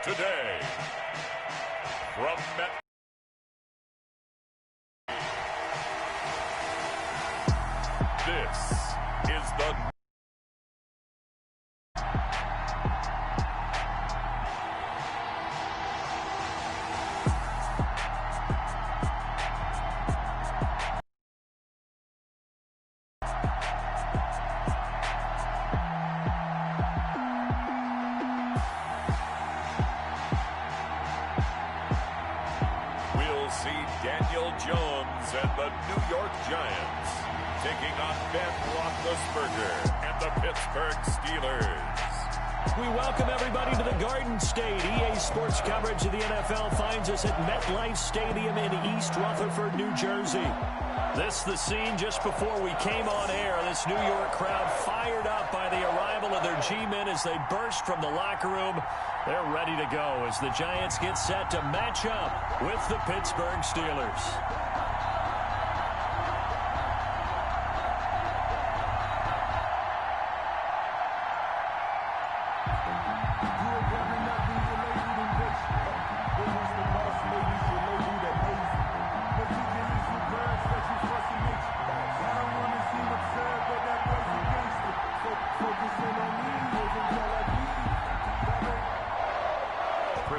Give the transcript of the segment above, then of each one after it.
Today, from Madden. This is the Daniel Jones and the New York Giants taking on Ben Roethlisberger and the Pittsburgh Steelers. We welcome everybody to the Garden State. EA Sports coverage of the NFL finds us at MetLife Stadium in East Rutherford, New Jersey. This the scene just before we came on air. This New York crowd fired up by the arrival of their G-men as they burst from the locker room. They're ready to go as the Giants get set to match up with the Pittsburgh Steelers.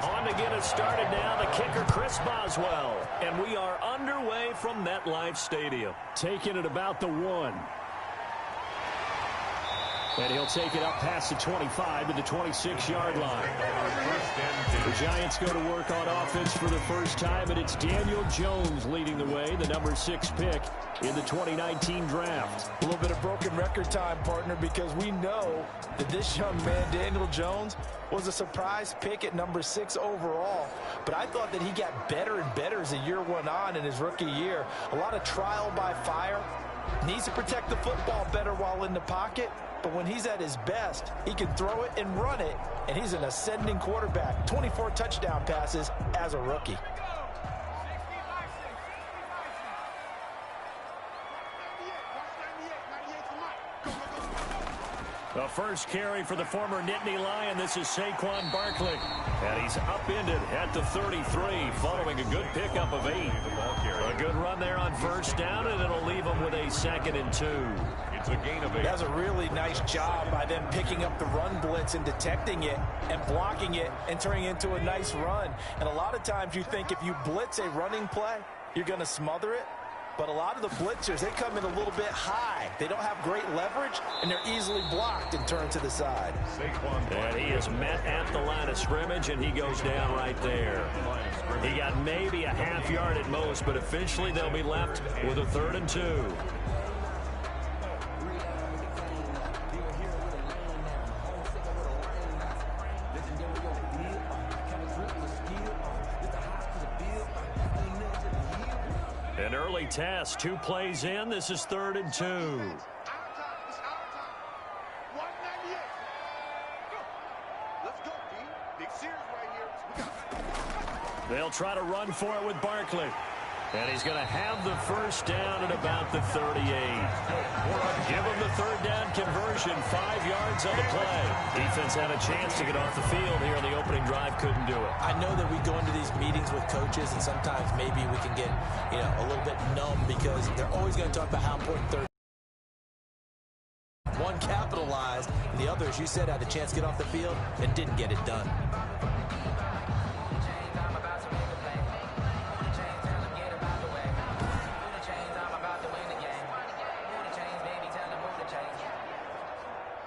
On to get us started now, the kicker, Chris Boswell. And we are underway from MetLife Stadium. Taking it about the 1. And he'll take it up past the 25 to the 26-yard line. The Giants go to work on offense for the first time, and it's Daniel Jones leading the way, the number 6 pick in the 2019 draft. A little bit of broken record time, partner, because we know that this young man, Daniel Jones, was a surprise pick at number 6 overall. But I thought that he got better and better as the year went on in his rookie year. A lot of trial by fire. Needs to protect the football better while in the pocket. But when he's at his best, he can throw it and run it. And he's an ascending quarterback. 24 touchdown passes as a rookie. The first carry for the former Nittany Lion. This is Saquon Barkley. And he's upended at the 33 following a good pickup of 8. A good run there on first down, and it'll leave him with a 2nd and 2. It's a gain of 8. That's a really nice job by them picking up the run blitz and detecting it and blocking it and turning it into a nice run. And a lot of times you think if you blitz a running play, you're going to smother it. But a lot of the blitzers, they come in a little bit high. They don't have great leverage, and they're easily blocked and turned to the side. And he is met at the line of scrimmage, and he goes down right there. He got maybe a half yard at most, but officially they'll be left with a 3rd and 2. An early test, 2 plays in. This is 3rd and 2. They'll try to run for it with Barkley. And he's going to have the first down at about the 38. Give him the 3rd down conversion, 5 yards on the play. Defense had a chance to get off the field here on the opening drive, couldn't do it. I know that we go into these meetings with coaches, and sometimes maybe we can get, a little bit numb because they're always going to talk about how important 3rd. One capitalized, and the other, as you said, had a chance to get off the field and didn't get it done.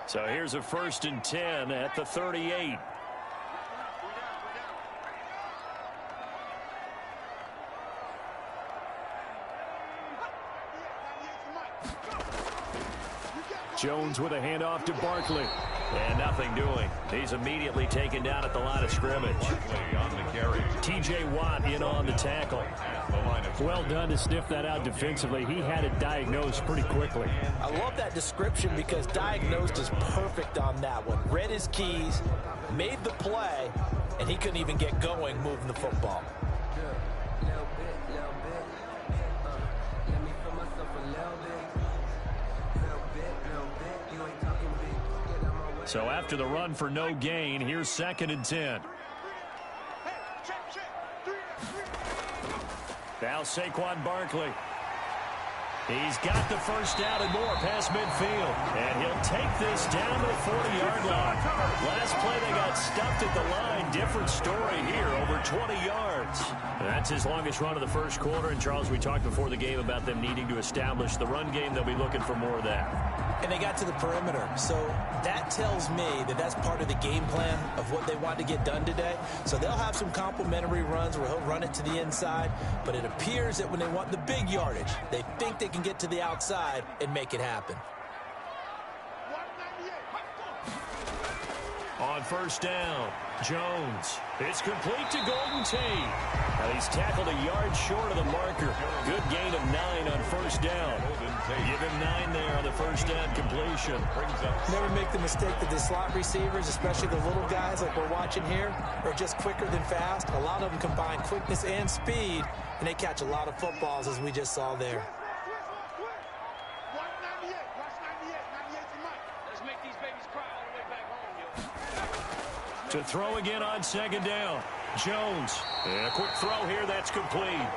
So here's a 1st and 10 at the 38. Jones with a handoff to Barkley. And nothing doing. He's immediately taken down at the line of scrimmage. T.J. Watt in on the tackle. Well done to sniff that out defensively. He had it diagnosed pretty quickly. I love that description because diagnosed is perfect on that one. Read his keys, made the play, and he couldn't even get going moving the football. Let me feel myself a little So after the run for no gain, here's 2nd and 10. Now Saquon Barkley. He's got the first down and more past midfield. And he'll take this down to the 40-yard line. Last play they got stuffed at the line. Different story here, over 20 yards. That's his longest run of the first quarter. And, Charles, we talked before the game about them needing to establish the run game. They'll be looking for more of that. And they got to the perimeter. So that tells me that that's part of the game plan of what they want to get done today. So they'll have some complementary runs where he'll run it to the inside. But it appears that when they want the big yardage, they think they can get to the outside and make it happen. On first down, Jones. It's complete to Golden Tate. Now he's tackled a yard short of the marker. Good gain of 9 on first down. Give him 9 there on the first down completion. Never make the mistake that the slot receivers, especially the little guys like we're watching here, are just quicker than fast. A lot of them combine quickness and speed, and they catch a lot of footballs, as we just saw there. To throw again on 2nd down. Jones. A quick throw here. That's complete.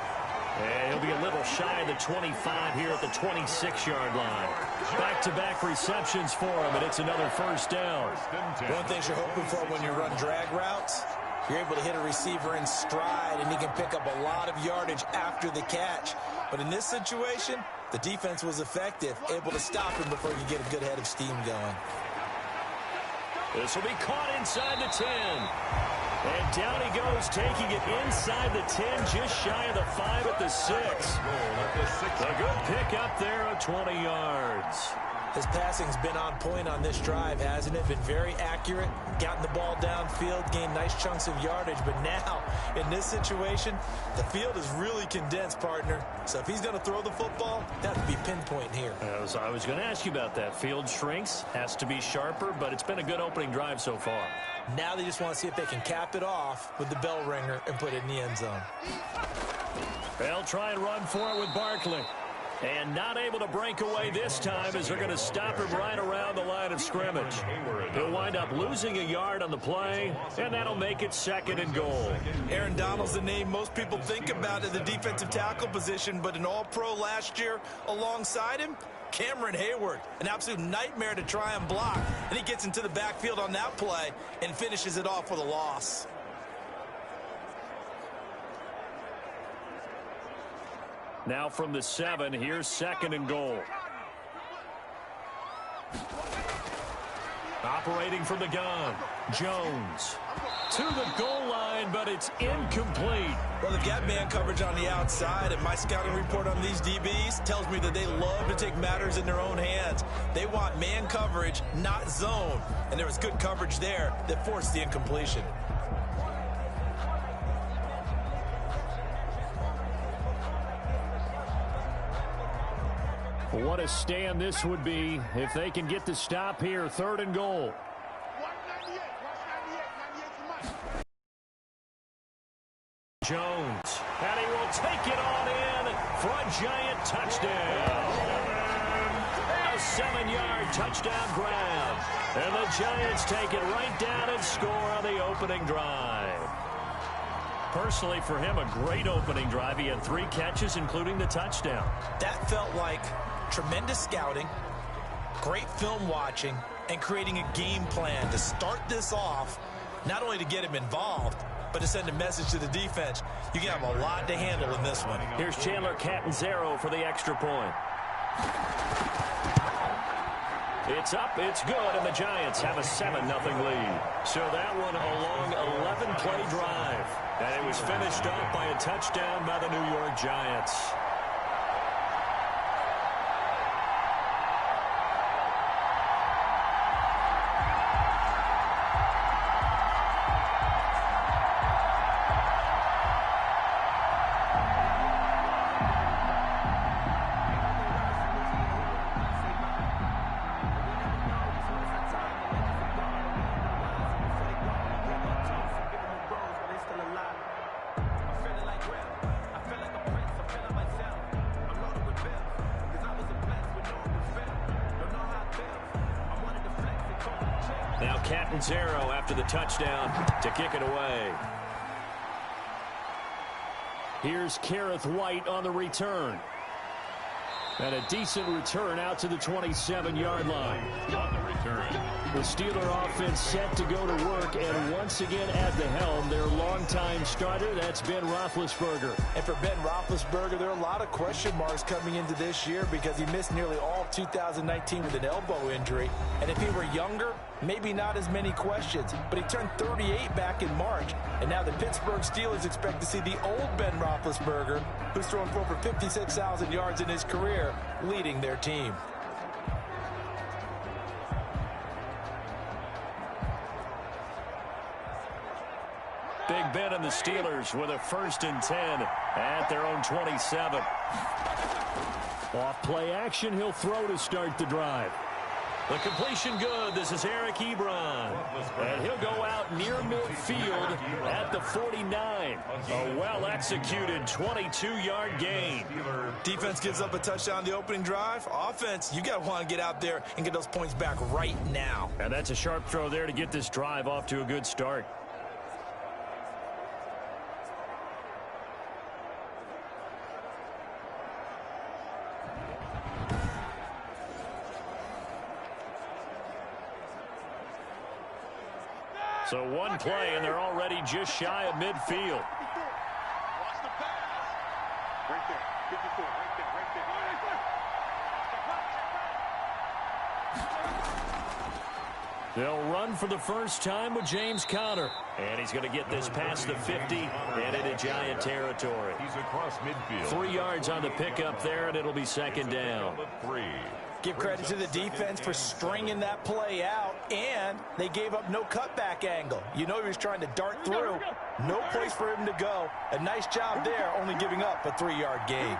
And he'll be a little shy of the 25 here at the 26-yard line. Back-to-back receptions for him, and it's another first down. One thing you're hoping for when you run drag routes, you're able to hit a receiver in stride, and he can pick up a lot of yardage after the catch. But in this situation, the defense was effective, able to stop him before he could get a good head of steam going. This will be caught inside the 10. And down he goes, taking it inside the 10, just shy of the 5 at the 6. A good pick up there of 20 yards. His passing's been on point on this drive, hasn't it? Been very accurate, gotten the ball downfield, gained nice chunks of yardage. But now, in this situation, the field is really condensed, partner. So if he's going to throw the football, that would be pinpoint here. I was going to ask you about that. Field shrinks, has to be sharper, but it's been a good opening drive so far. Now they just want to see if they can cap it off with the bell ringer and put it in the end zone. They'll try and run for it with Barkley. And not able to break away this time as they're going to stop him right around the line of scrimmage. He'll wind up losing a yard on the play, and that'll make it 2nd and goal. Aaron Donald's the name most people think about at the defensive tackle position, but an all-pro last year alongside him, Cameron Hayward, an absolute nightmare to try and block. And he gets into the backfield on that play and finishes it off with a loss. Now from the 7, here's 2nd and goal. Operating from the gun, Jones. To the goal line, but it's incomplete. Well, they've got man coverage on the outside, and my scouting report on these DBs tells me that they love to take matters in their own hands. They want man coverage, not zone. And there was good coverage there that forced the incompletion. What a stand this would be if they can get the stop here. 3rd and goal. Jones, and he will take it on in for a giant touchdown. A 7-yard touchdown grab. And the Giants take it right down and score on the opening drive. Personally, for him, a great opening drive. He had 3 catches, including the touchdown. That felt like tremendous scouting, great film watching, and creating a game plan to start this off, not only to get him involved, but to send a message to the defense. You can have a lot to handle in this one. Here's Chandler Catanzaro for the extra point. It's up, it's good, and the Giants have a 7-0 lead. So that one a long 11-play drive. And it was finished off by a touchdown by the New York Giants. Now Catanzaro after the touchdown to kick it away. Here's Kareth White on the return. And a decent return out to the 27-yard line. On the return. The Steeler offense set to go to work, and once again at the helm, their longtime starter, that's Ben Roethlisberger. And for Ben Roethlisberger, there are a lot of question marks coming into this year because he missed nearly all of 2019 with an elbow injury. And if he were younger, maybe not as many questions. But he turned 38 back in March, and now the Pittsburgh Steelers expect to see the old Ben Roethlisberger, who's thrown for over 56,000 yards in his career, leading their team. Big Ben and the Steelers with a 1st and 10 at their own 27. Off play action, he'll throw to start the drive. The completion good. This is Eric Ebron. And he'll go out near midfield at the 49. A well-executed 22-yard gain. Defense gives up a touchdown on the opening drive. Offense, you got to want to get out there and get those points back right now. And that's a sharp throw there to get this drive off to a good start. So one play, and they're already just shy of midfield. Watch the pass. Right there. 54. Right there. They'll run for the first time with James Conner. And he's going to get this past the 50 and into Giant territory. He's across midfield. 3 yards on the pickup there, and it'll be 2nd down. 3. Give credit to the defense for stringing that play out, and they gave up no cutback angle. You know he was trying to dart through. No place for him to go. A nice job there, only giving up a 3-yard gain.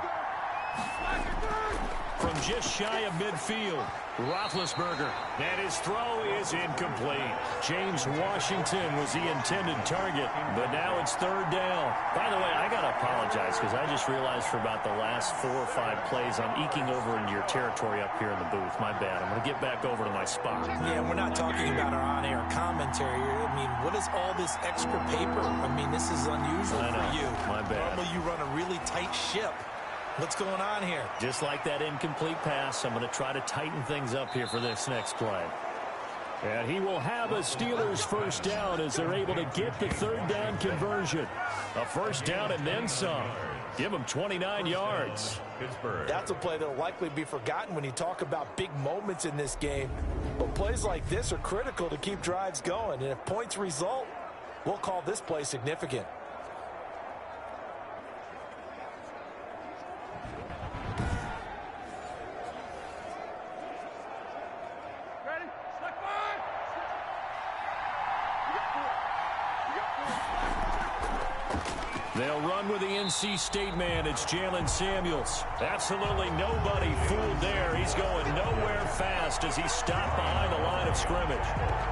From just shy of midfield, Roethlisberger, and his throw is incomplete. James Washington was the intended target, but now it's 3rd down. By the way, I got to apologize because I just realized for about the last 4 or 5 plays, I'm eking over into your territory up here in the booth. My bad. I'm going to get back over to my spot. Yeah, we're not talking about our on-air commentary. I mean, what is all this extra paper? I mean, this is unusual for you. My bad. Normally you run a really tight ship. What's going on here? Just like that incomplete pass, I'm going to try to tighten things up here for this next play. And he will have a Steelers 1st down as they're able to get the 3rd down conversion. A 1st down and then some. Give him 29 yards. Pittsburgh. That's a play that will likely be forgotten when you talk about big moments in this game. But plays like this are critical to keep drives going. And if points result, we'll call this play significant. They'll run with the NC State man. It's Jalen Samuels. Absolutely nobody fooled there. He's going nowhere fast as he stopped behind the line of scrimmage.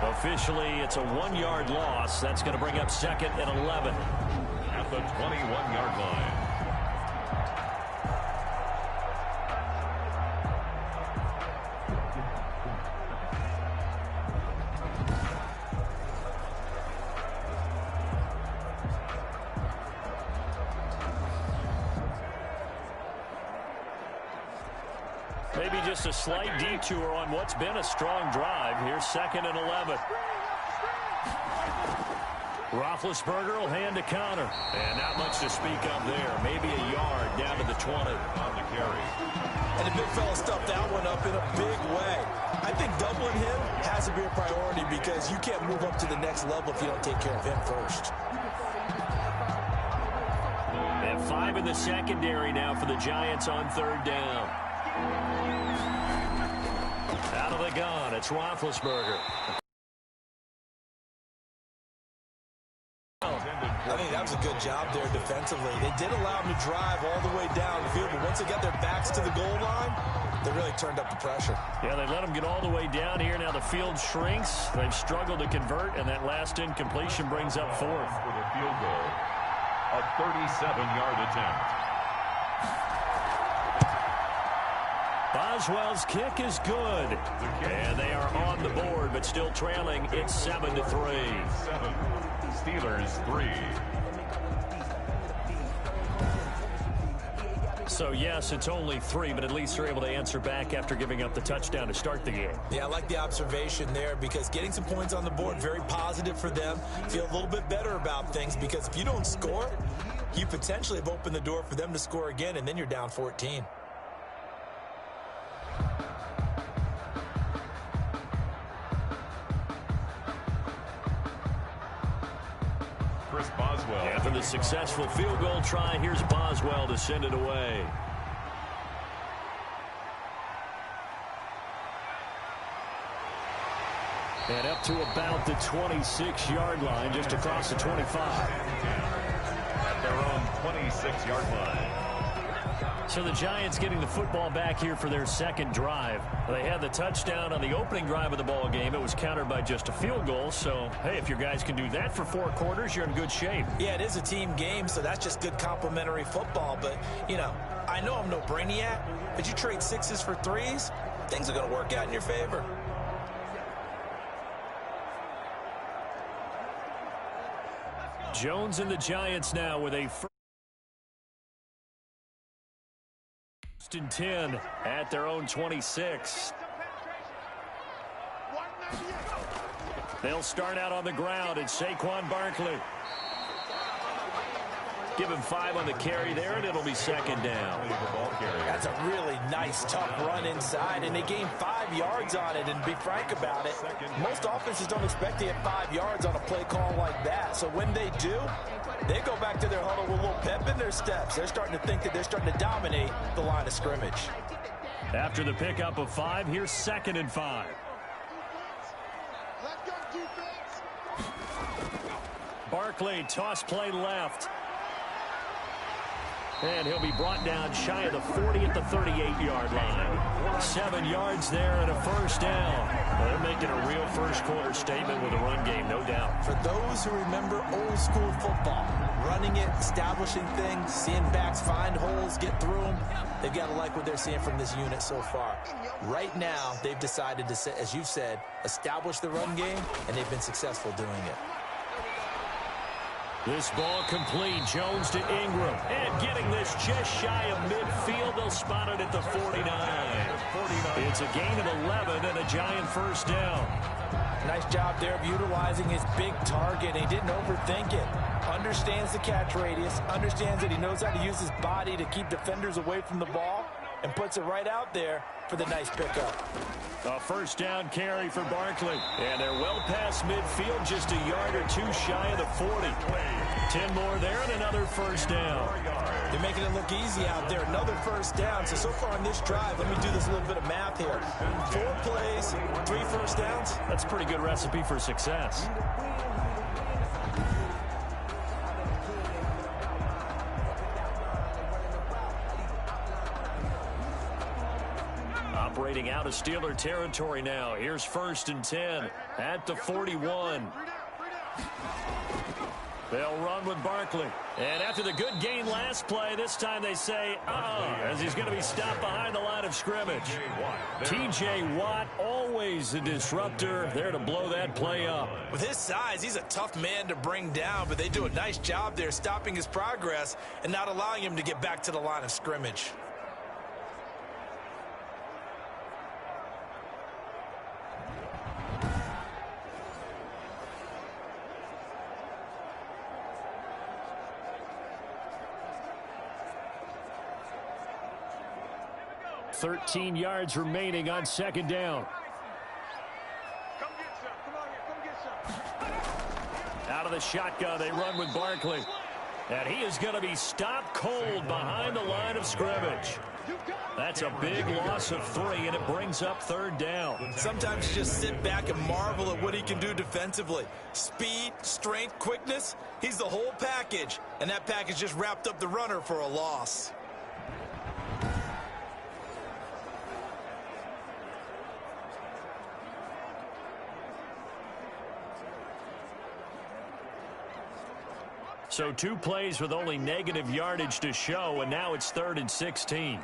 Officially, it's a 1-yard loss. That's going to bring up 2nd and 11. At the 21-yard line. Maybe just a slight detour on what's been a strong drive. Here's 2nd and 11. Roethlisberger will hand to Conner. And not much to speak of there. Maybe a yard down to the 20 on the carry. And the big fella stuffed that one up in a big way. I think doubling him has to be a priority because you can't move up to the next level if you don't take care of him first. And 5 in the secondary now for the Giants on 3rd down. Out of the gun, it's Roethlisberger. I think that was a good job there defensively. They did allow him to drive all the way down the field, but once they got their backs to the goal line, they really turned up the pressure. Yeah, they let him get all the way down here. Now the field shrinks. They've struggled to convert, and that last incompletion brings up 4th. For the field goal, a 37-yard attempt. Boswell's kick is good. And they are on the board, but still trailing. It's 7-3. 7. Steelers 3. So, yes, it's only 3, but at least they're able to answer back after giving up the touchdown to start the game. Yeah, I like the observation there because getting some points on the board, very positive for them. Feel a little bit better about things because if you don't score, you potentially have opened the door for them to score again, and then you're down 14. Boswell. After the successful field goal try, here's Boswell to send it away. And up to about the 26-yard line, just across the 25. At their own 26-yard line. So the Giants getting the football back here for their second drive. They had the touchdown on the opening drive of the ball game. It was countered by just a field goal. So, hey, if your guys can do that for 4 quarters, you're in good shape. Yeah, it is a team game, so that's just good complimentary football. But, you know, I know I'm no brainiac, but you trade 6s for 3s, things are going to work out in your favor. Jones and the Giants now with a first and 10 at their own 26. They'll start out on the ground. It's Saquon Barkley. Give him 5 on the carry there, and it'll be second down. That's a really nice, tough run inside, and they gained 5 yards on it. And be frank about it, most offenses don't expect to get 5 yards on a play call like that. So when they do, they go back to their huddle with a little pep in their steps. They're starting to think that they're starting to dominate the line of scrimmage. After the pickup of 5, here's 2nd and 5. Barkley, toss play left. And he'll be brought down shy of the 40 at the 38-yard line. 7 yards there and a first down. Well, they're making a real first-quarter statement with a run game, no doubt. For those who remember old-school football, running it, establishing things, seeing backs find holes, get through them, they've got to like what they're seeing from this unit so far. Right now, they've decided to, as you've said, establish the run game, and they've been successful doing it. This ball complete. Jones to Ingram. And getting this just shy of midfield. They'll spot it at the 49. It's a gain of 11 and a Giant first down. Nice job there of utilizing his big target. He didn't overthink it. Understands the catch radius. Understands that he knows how to use his body to keep defenders away from the ball. And puts it right out there for the nice pickup. A first down carry for Barkley. And they're well past midfield, just a yard or 2 shy of the 40. 10 more there and another first down. They're making it look easy out there. Another first down. So far on this drive, let me do this little bit of math here. 4 plays, 3 first downs. That's a pretty good recipe for success. Operating out of Steeler territory now. Here's 1st and 10 at the 41. They'll run with Barkley. And after the good gain last play, this time they say, as he's going to be stopped behind the line of scrimmage. T.J. Watt, always a disruptor, there to blow that play up. With his size, he's a tough man to bring down, but they do a nice job there stopping his progress and not allowing him to get back to the line of scrimmage. $13 yards remaining on 2nd down. Out of the shotgun, they run with Barkley. And he is going to be stopped cold behind the line of scrimmage. That's a big loss of 3, and it brings up 3rd down. Sometimes you just sit back and marvel at what he can do defensively. Speed, strength, quickness, he's the whole package. And that package just wrapped up the runner for a loss. So 2 plays with only negative yardage to show, and now it's 3rd and 16.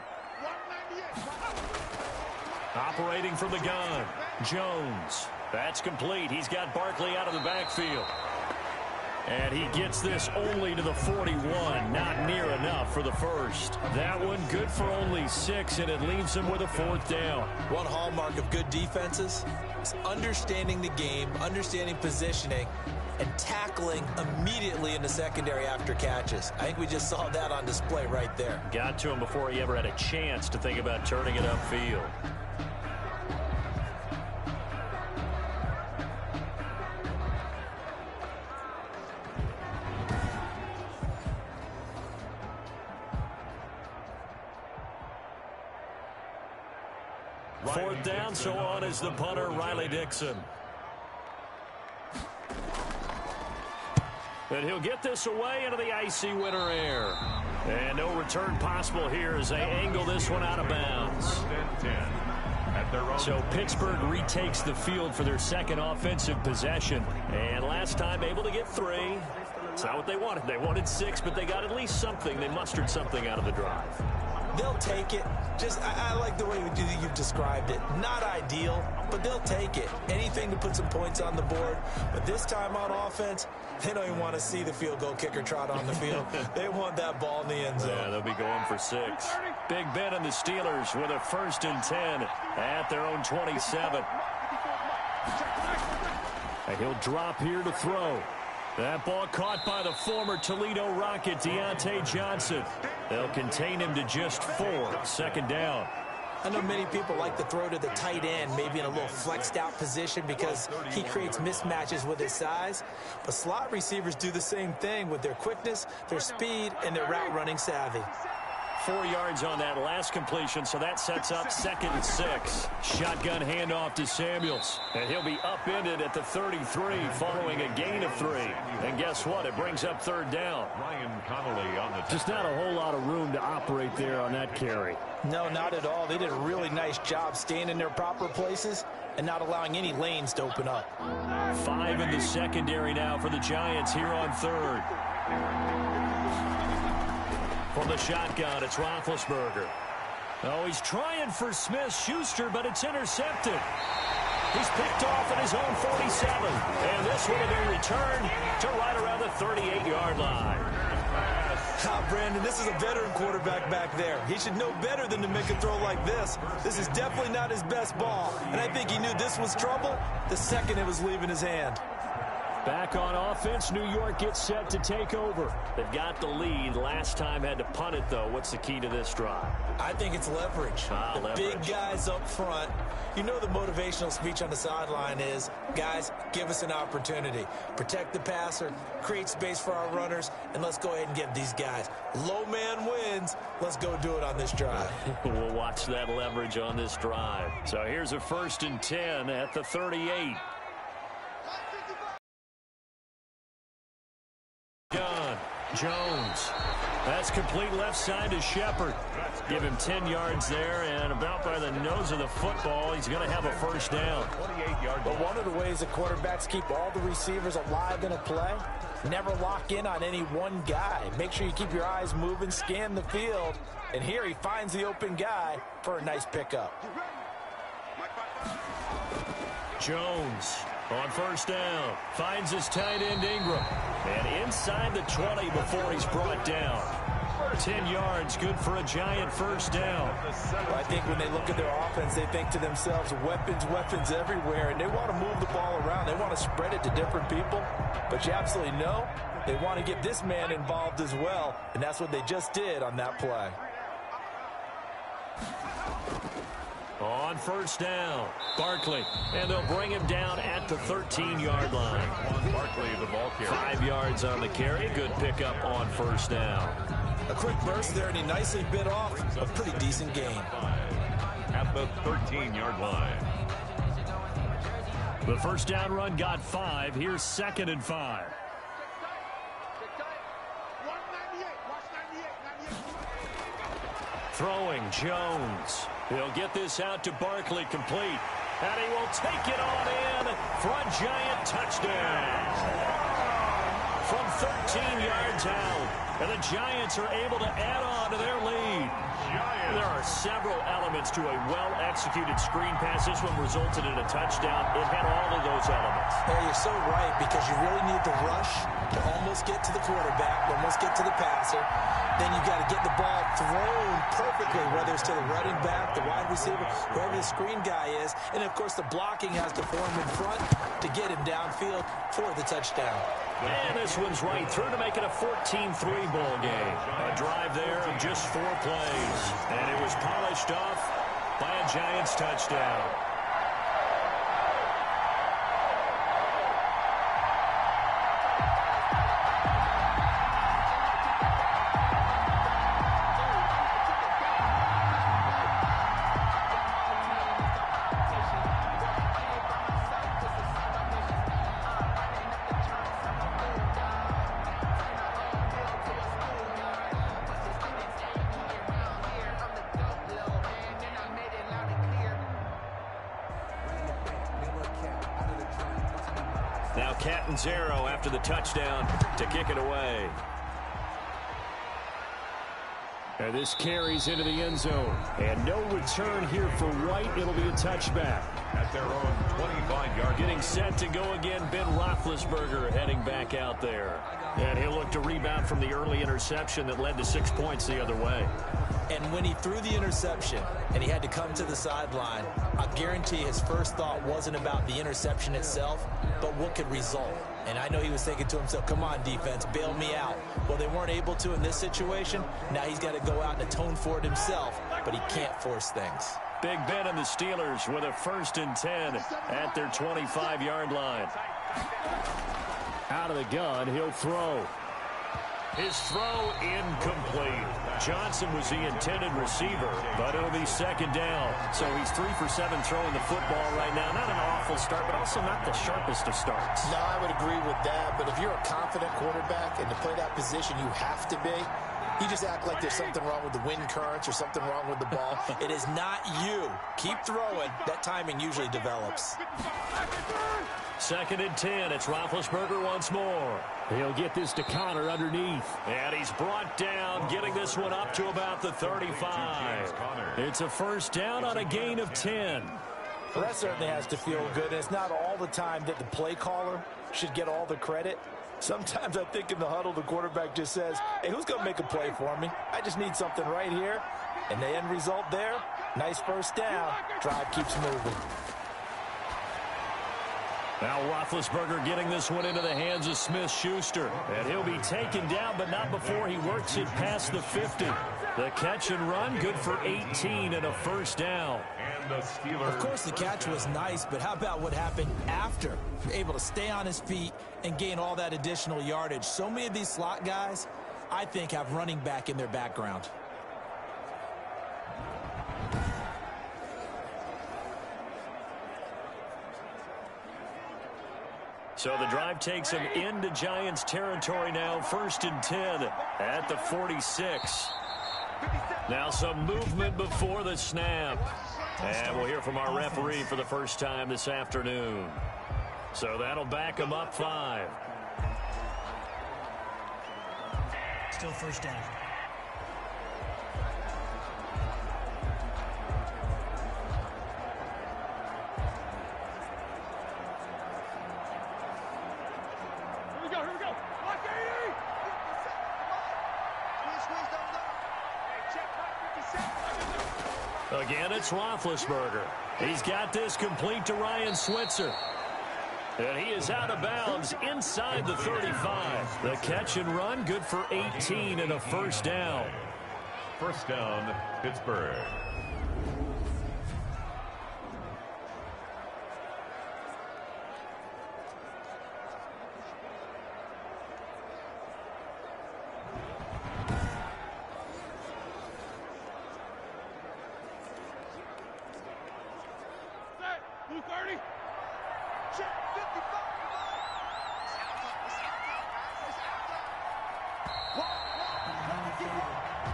Operating from the gun, Jones. That's complete. He's got Barkley out of the backfield. And he gets this only to the 41. Not near enough for the first. That one good for only 6, and it leaves him with a 4th down. One hallmark of good defenses is understanding the game, understanding positioning, and tackling immediately in the secondary after catches. I think we just saw that on display right there. Got to him before he ever had a chance to think about turning it upfield. Fourth down, so on is the punter, Riley Dixon. And he'll get this away into the icy winter air. And no return possible here as they angle this one out of bounds. So Pittsburgh retakes the field for their second offensive possession. And last time able to get 3. It's not what they wanted. They wanted 6, but they got at least something. They mustered something out of the drive. They'll take it. I like the way you've described it. Not ideal, but they'll take it. Anything to put some points on the board. But this time on offense, they don't even want to see the field goal kicker trot on the field. They want that ball in the end zone. Yeah, they'll be going for 6. Big Ben and the Steelers with a 1st and 10 at their own 27. And he'll drop here to throw. That ball caught by the former Toledo Rocket, Deontay Johnson. They'll contain him to just 4. 2nd down. I know many people like to throw to the tight end, maybe in a little flexed out position because he creates mismatches with his size. But slot receivers do the same thing with their quickness, their speed, and their route running savvy. 4 yards on that last completion, so that sets up 2nd and 6. Shotgun handoff to Samuels, and he'll be upended at the 33 following a gain of 3. And guess what? It brings up 3rd down. Ryan Connolly on the Just not a whole lot of room to operate there on that carry. No, not at all. They did a really nice job staying in their proper places and not allowing any lanes to open up. 5 in the secondary now for the Giants here on 3rd. From the shotgun, it's Roethlisberger. Oh, he's trying for Smith-Schuster, but it's intercepted. He's picked off at his own 47. And this will be returned to right around the 38-yard line. Brandon, this is a veteran quarterback back there. He should know better than to make a throw like this. This is definitely not his best ball. And I think he knew this was trouble the second it was leaving his hand. Back on offense, New York gets set to take over. They've got the lead. Last time had to punt it, though. What's the key to this drive? I think it's leverage. Big guys up front. You know the motivational speech on the sideline is, guys, give us an opportunity. Protect the passer, create space for our runners, and let's go ahead and get these guys. Low man wins. Let's go do it on this drive. We'll watch that leverage on this drive. So here's a 1st and 10 at the 38. Jones. That's complete left side to Shepard. Give him 10 yards there, and about by the nose of the football, he's going to have a 1st down. 28-yard. But one of the ways the quarterbacks keep all the receivers alive in a play, never lock in on any one guy. Make sure you keep your eyes moving, scan the field, and here he finds the open guy for a nice pickup. Jones on 1st down, finds his tight end Ingram, and inside the 20 before he's brought down. 10 yards, good for a Giant 1st down. Well, I think when they look at their offense, they think to themselves, weapons everywhere, and they want to move the ball around. They want to spread it to different people, but you absolutely know they want to get this man involved as well, and that's what they just did on that play. On 1st down, Barkley, and they'll bring him down at the 13-yard line. Barkley, the ball carrier. 5 yards on the carry, good pickup on 1st down. A quick burst there, and he nicely bit off a pretty decent gain. At the 13-yard line. The 1st down run got 5. Here's 2nd and 5. Throwing, Jones. He'll get this out to Barkley, complete. And he will take it on in for a Giant touchdown. from 13 yards out. And the Giants are able to add on to their lead. There are several elements to a well-executed screen pass. This one resulted in a touchdown. It had all of those elements. Yeah, you're so right, because you really need the rush to almost get to the quarterback, almost get to the passer. Then you've got to get the ball thrown perfectly, whether it's to the running back, the wide receiver, whoever the screen guy is. And, of course, the blocking has to form in front to get him downfield for the touchdown. And this one's right through to make it a 14-3 ball game. A drive there of just 4 plays. And it was polished off by a Giants touchdown. Now Catanzaro after the touchdown to kick it away. And this carries into the end zone. And no return here for White. It'll be a touchback. At their own 25-yard. Getting set to go again, Ben Roethlisberger heading back out there. And he'll look to rebound from the early interception that led to 6 points the other way. And when he threw the interception and he had to come to the sideline, I guarantee his first thought wasn't about the interception itself, but what could result. And I know he was thinking to himself, come on, defense, bail me out. Well, they weren't able to in this situation. Now he's got to go out and atone for it himself, but he can't force things. Big Ben and the Steelers with a 1st and 10 at their 25-yard line. Out of the gun, he'll throw. His throw incomplete. Johnson was the intended receiver, but it'll be 2nd down. So he's 3 for 7 throwing the football right now. Not an awful start, but also not the sharpest of starts. No, I would agree with that. But if you're a confident quarterback and to play that position, you have to be. You just act like there's something wrong with the wind currents or something wrong with the ball. It is not you. Keep throwing. That timing usually develops. 2nd and 10. It's Roethlisberger once more. He'll get this to Connor underneath. And he's brought down, getting this one up to about the 35. It's a 1st down on a gain of 10. Well, that certainly has to feel good. And it's not all the time that the play caller should get all the credit. Sometimes I think in the huddle, the quarterback just says, hey, who's going to make a play for me? I just need something right here. And the end result there, nice 1st down. Drive keeps moving. Now Roethlisberger getting this one into the hands of Smith-Schuster. And he'll be taken down, but not before he works it past the 50. The catch and run, good for 18 and a 1st down. And the Steelers. Of course, the catch was nice, but how about what happened after? Able to stay on his feet and gain all that additional yardage. So many of these slot guys, I think, have running back in their background. So the drive takes him into Giants territory now. 1st and 10 at the 46. Now some movement before the snap. And we'll hear from our referee for the first time this afternoon. So that'll back him up 5. Still 1st down. Again, it's Roethlisberger. He's got this complete to Ryan Switzer. And he is out of bounds inside the 35. The catch and run, good for 18 and a 1st down. 1st down, Pittsburgh.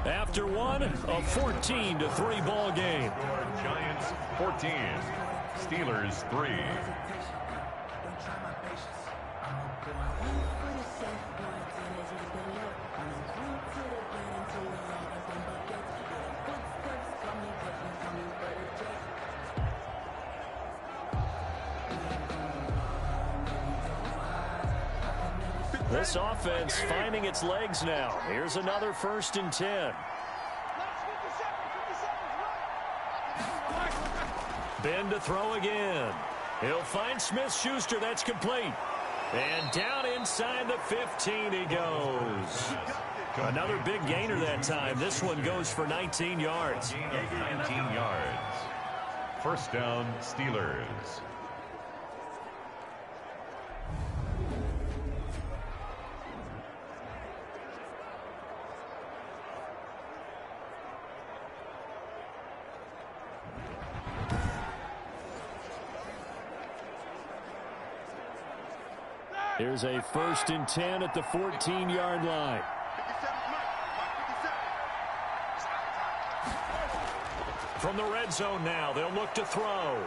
After one, a 14-3 ball game. Giants 14, Steelers 3. This offense finding its legs now. Here's another 1st and 10. Ben to throw again. He'll find Smith-Schuster. That's complete. And down inside the 15 he goes. Another big gainer that time. This one goes for 19 yards. 19 yards. 1st down, Steelers. Here's a 1st and 10 at the 14-yard line. From the red zone now, they'll look to throw.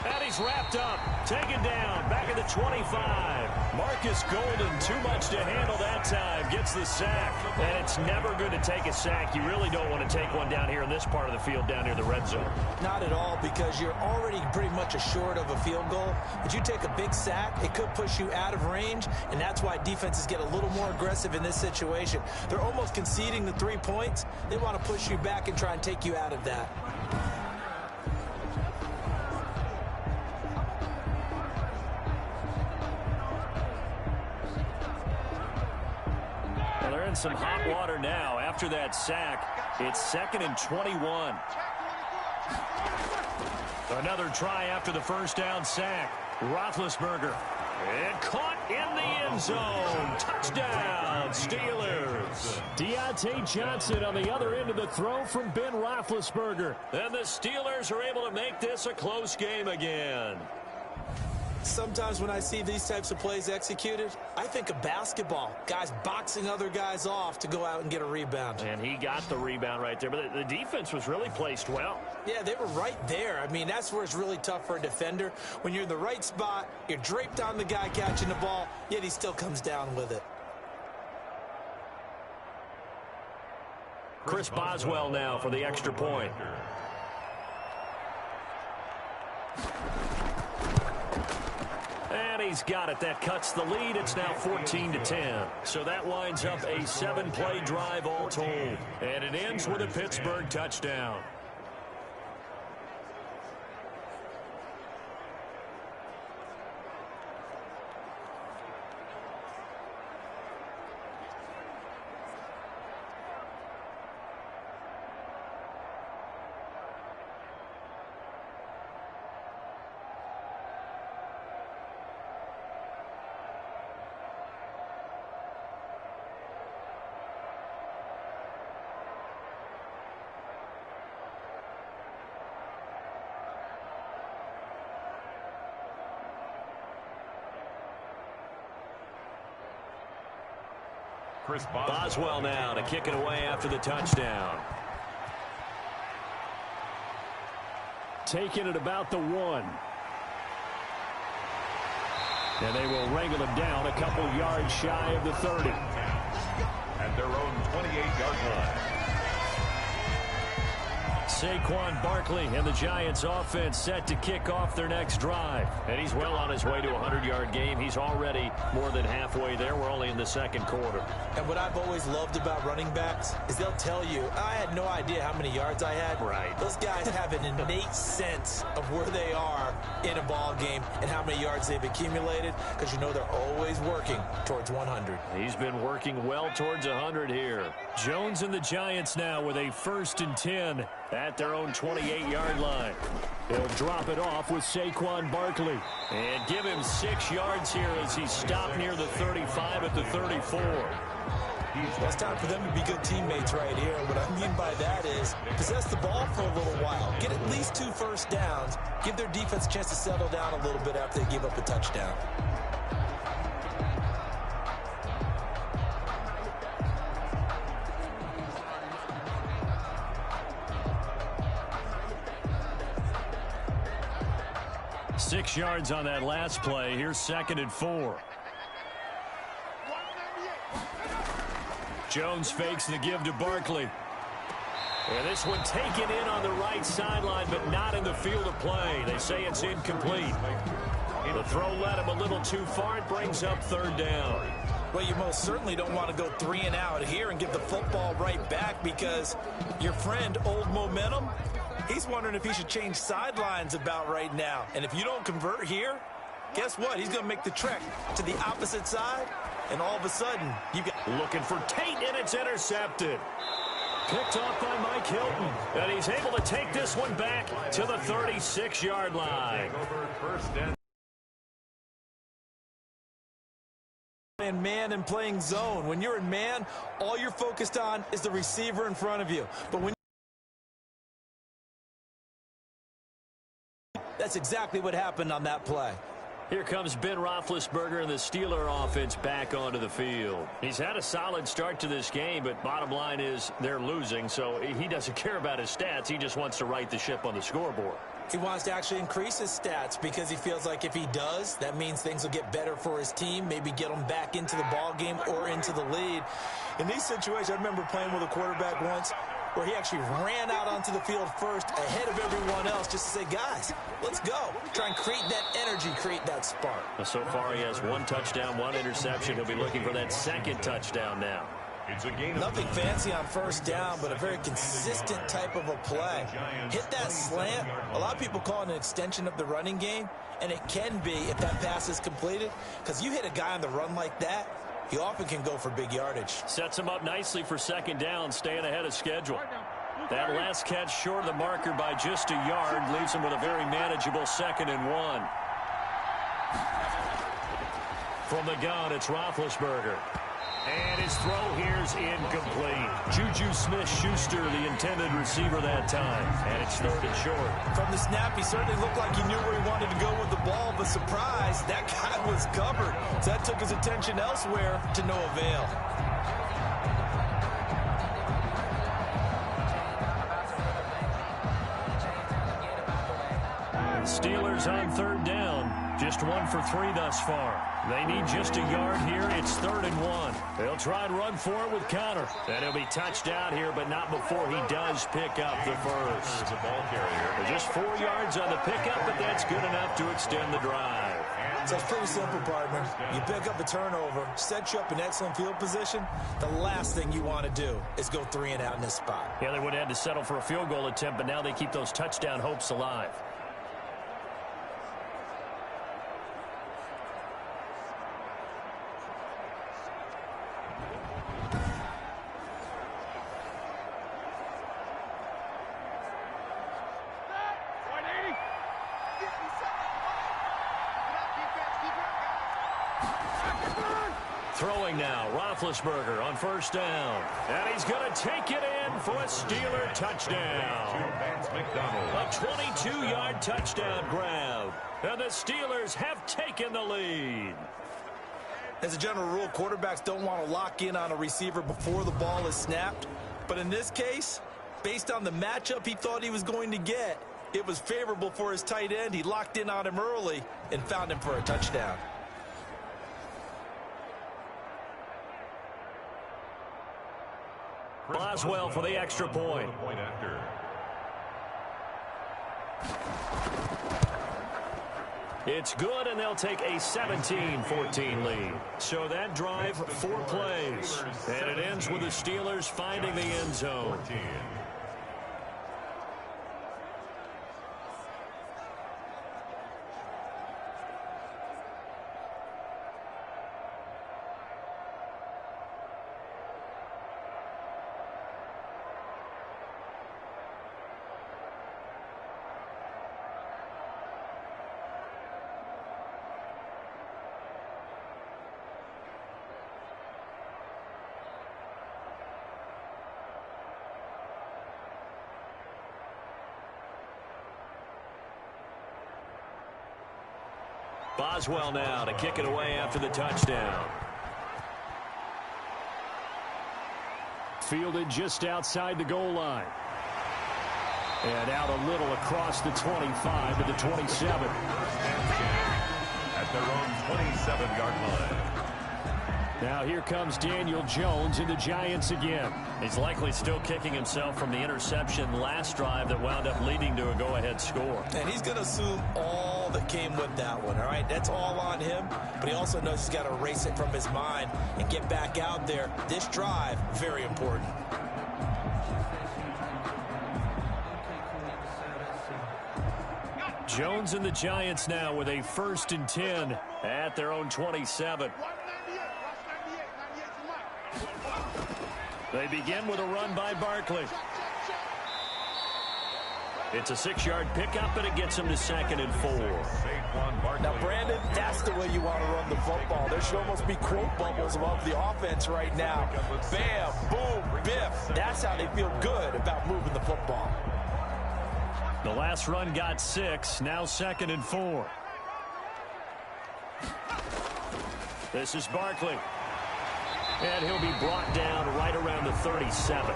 And he's wrapped up, taken down, back at the 25. Marcus Golden, too much to handle that time, gets the sack. And it's never good to take a sack. You really don't want to take one down here in this part of the field, down near the red zone. Not at all, because you're already pretty much assured of a field goal. But you take a big sack, it could push you out of range, and that's why defenses get a little more aggressive in this situation. They're almost conceding the 3 points. They want to push you back and try and take you out of that. Some hot water now after that sack. It's 2nd and 21. Another try after the 1st down sack. Roethlisberger. And caught in the end zone. Touchdown, Steelers. Deontay Johnson on the other end of the throw from Ben Roethlisberger. And the Steelers are able to make this a close game again. Sometimes when I see these types of plays executed, I think of basketball. Guys boxing other guys off to go out and get a rebound. And he got the rebound right there. But the defense was really placed well. Yeah, they were right there. I mean, that's where it's really tough for a defender. When you're in the right spot, you're draped on the guy catching the ball, yet he still comes down with it. Chris Boswell now for the extra point. And he's got it. That cuts the lead. It's now 14-10. So that winds up a 7-play drive all told. And it ends with a Pittsburgh touchdown. Chris Boswell now to kick it away after the touchdown. Taking it about the 1. And they will wrangle him down a couple yards shy of the 30. At their own 28-yard line. Saquon Barkley and the Giants offense set to kick off their next drive. And he's well on his way to a 100-yard game. He's already more than halfway there. We're only in the second quarter. And what I've always loved about running backs is they'll tell you, I had no idea how many yards I had. Right. Those guys have an innate sense of where they are in a ball game and how many yards they've accumulated, because you know they're always working towards 100. He's been working well towards 100 here. Jones and the Giants now with a 1st and 10 at their own 28-yard line. He'll drop it off with Saquon Barkley and give him 6 yards here as he's stopped near the 35 at the 34. Well, it's time for them to be good teammates right here. What I mean by that is possess the ball for a little while. Get at least 2 first downs. Give their defense a chance to settle down a little bit after they give up a touchdown. 6 yards on that last play. Here's 2nd and 4. Jones fakes the give to Barkley. And this one taken in on the right sideline, but not in the field of play. They say it's incomplete. The throw led him a little too far. It brings up 3rd down. Well, you most certainly don't want to go 3 and out here and give the football right back, because your friend, Old Momentum, he's wondering if he should change sidelines about right now. And if you don't convert here, guess what? He's going to make the trek to the opposite side, and all of a sudden, you got... Looking for Tate, and it's intercepted. Picked off by Mike Hilton, and he's able to take this one back to the 36-yard line. In man and playing zone. When you're in man, all you're focused on is the receiver in front of you. But when that's exactly what happened on that play. Here comes Ben Roethlisberger and the Steeler offense back onto the field. He's had a solid start to this game, but bottom line is they're losing, so he doesn't care about his stats. He just wants to right the ship on the scoreboard. He wants to actually increase his stats because he feels like if he does, that means things will get better for his team, maybe get them back into the ball game or into the lead. In these situations, I remember playing with a quarterback once where he actually ran out onto the field first ahead of everyone else just to say, guys, let's go. Try and create that energy, create that spark. So far, he has 1 touchdown, 1 interception. He'll be looking for that 2nd touchdown now. Nothing fancy on 1st down, but a very consistent type of a play. Hit that slant. A lot of people call it an extension of the running game, and it can be if that pass is completed, because you hit a guy on the run like that, he often can go for big yardage. Sets him up nicely for 2nd down, staying ahead of schedule. That last catch short of the marker by just a yard leaves him with a very manageable 2nd and 1. From the gun, it's Roethlisberger. And his throw here's incomplete. Juju Smith-Schuster, the intended receiver that time. And it's 3rd and short. From the snap, he certainly looked like he knew where he wanted to go with the ball, but surprise, that guy was covered. So that took his attention elsewhere to no avail. Steelers on 3rd down. Just 1 for 3 thus far. They need just a yard here. It's 3rd and 1. They'll try and run for it with Connor. And he'll be touched out here, but not before he does pick up the first. Just 4 yards on the pickup, but that's good enough to extend the drive. So it's pretty simple, partner. You pick up a turnover, set you up in excellent field position. The last thing you want to do is go 3 and out in this spot. Yeah, they would have had to settle for a field goal attempt, but now they keep those touchdown hopes alive. Throwing now, Roethlisberger on 1st down. And he's going to take it in for a Steeler touchdown. A 22-yard touchdown grab. And the Steelers have taken the lead. As a general rule, quarterbacks don't want to lock in on a receiver before the ball is snapped. But in this case, based on the matchup he thought he was going to get, it was favorable for his tight end. He locked in on him early and found him for a touchdown. Boswell for the extra point. It's good, and they'll take a 17-14 lead. So that drive, 4 plays. And it ends with the Steelers finding the end zone. Boswell now to kick it away after the touchdown. Fielded just outside the goal line. And out a little across the 25 to the 27. At their own 27-yard line. Now here comes Daniel Jones in the Giants again. He's likely still kicking himself from the interception last drive that wound up leading to a go-ahead score. And he's going to assume all that came with that one, all right? That's all on him, but he also knows he's got to erase it from his mind and get back out there. This drive, very important. Jones and the Giants now with a 1st and 10 at their own 27. They begin with a run by Barkley. It's a 6-yard pickup, and it gets him to 2nd and 4. Now, Brandon, that's the way you want to run the football. There should almost be quote bubbles above the offense right now. Bam, boom, biff. That's how they feel good about moving the football. The last run got 6, now 2nd and 4. This is Barkley. And he'll be brought down right around the 37.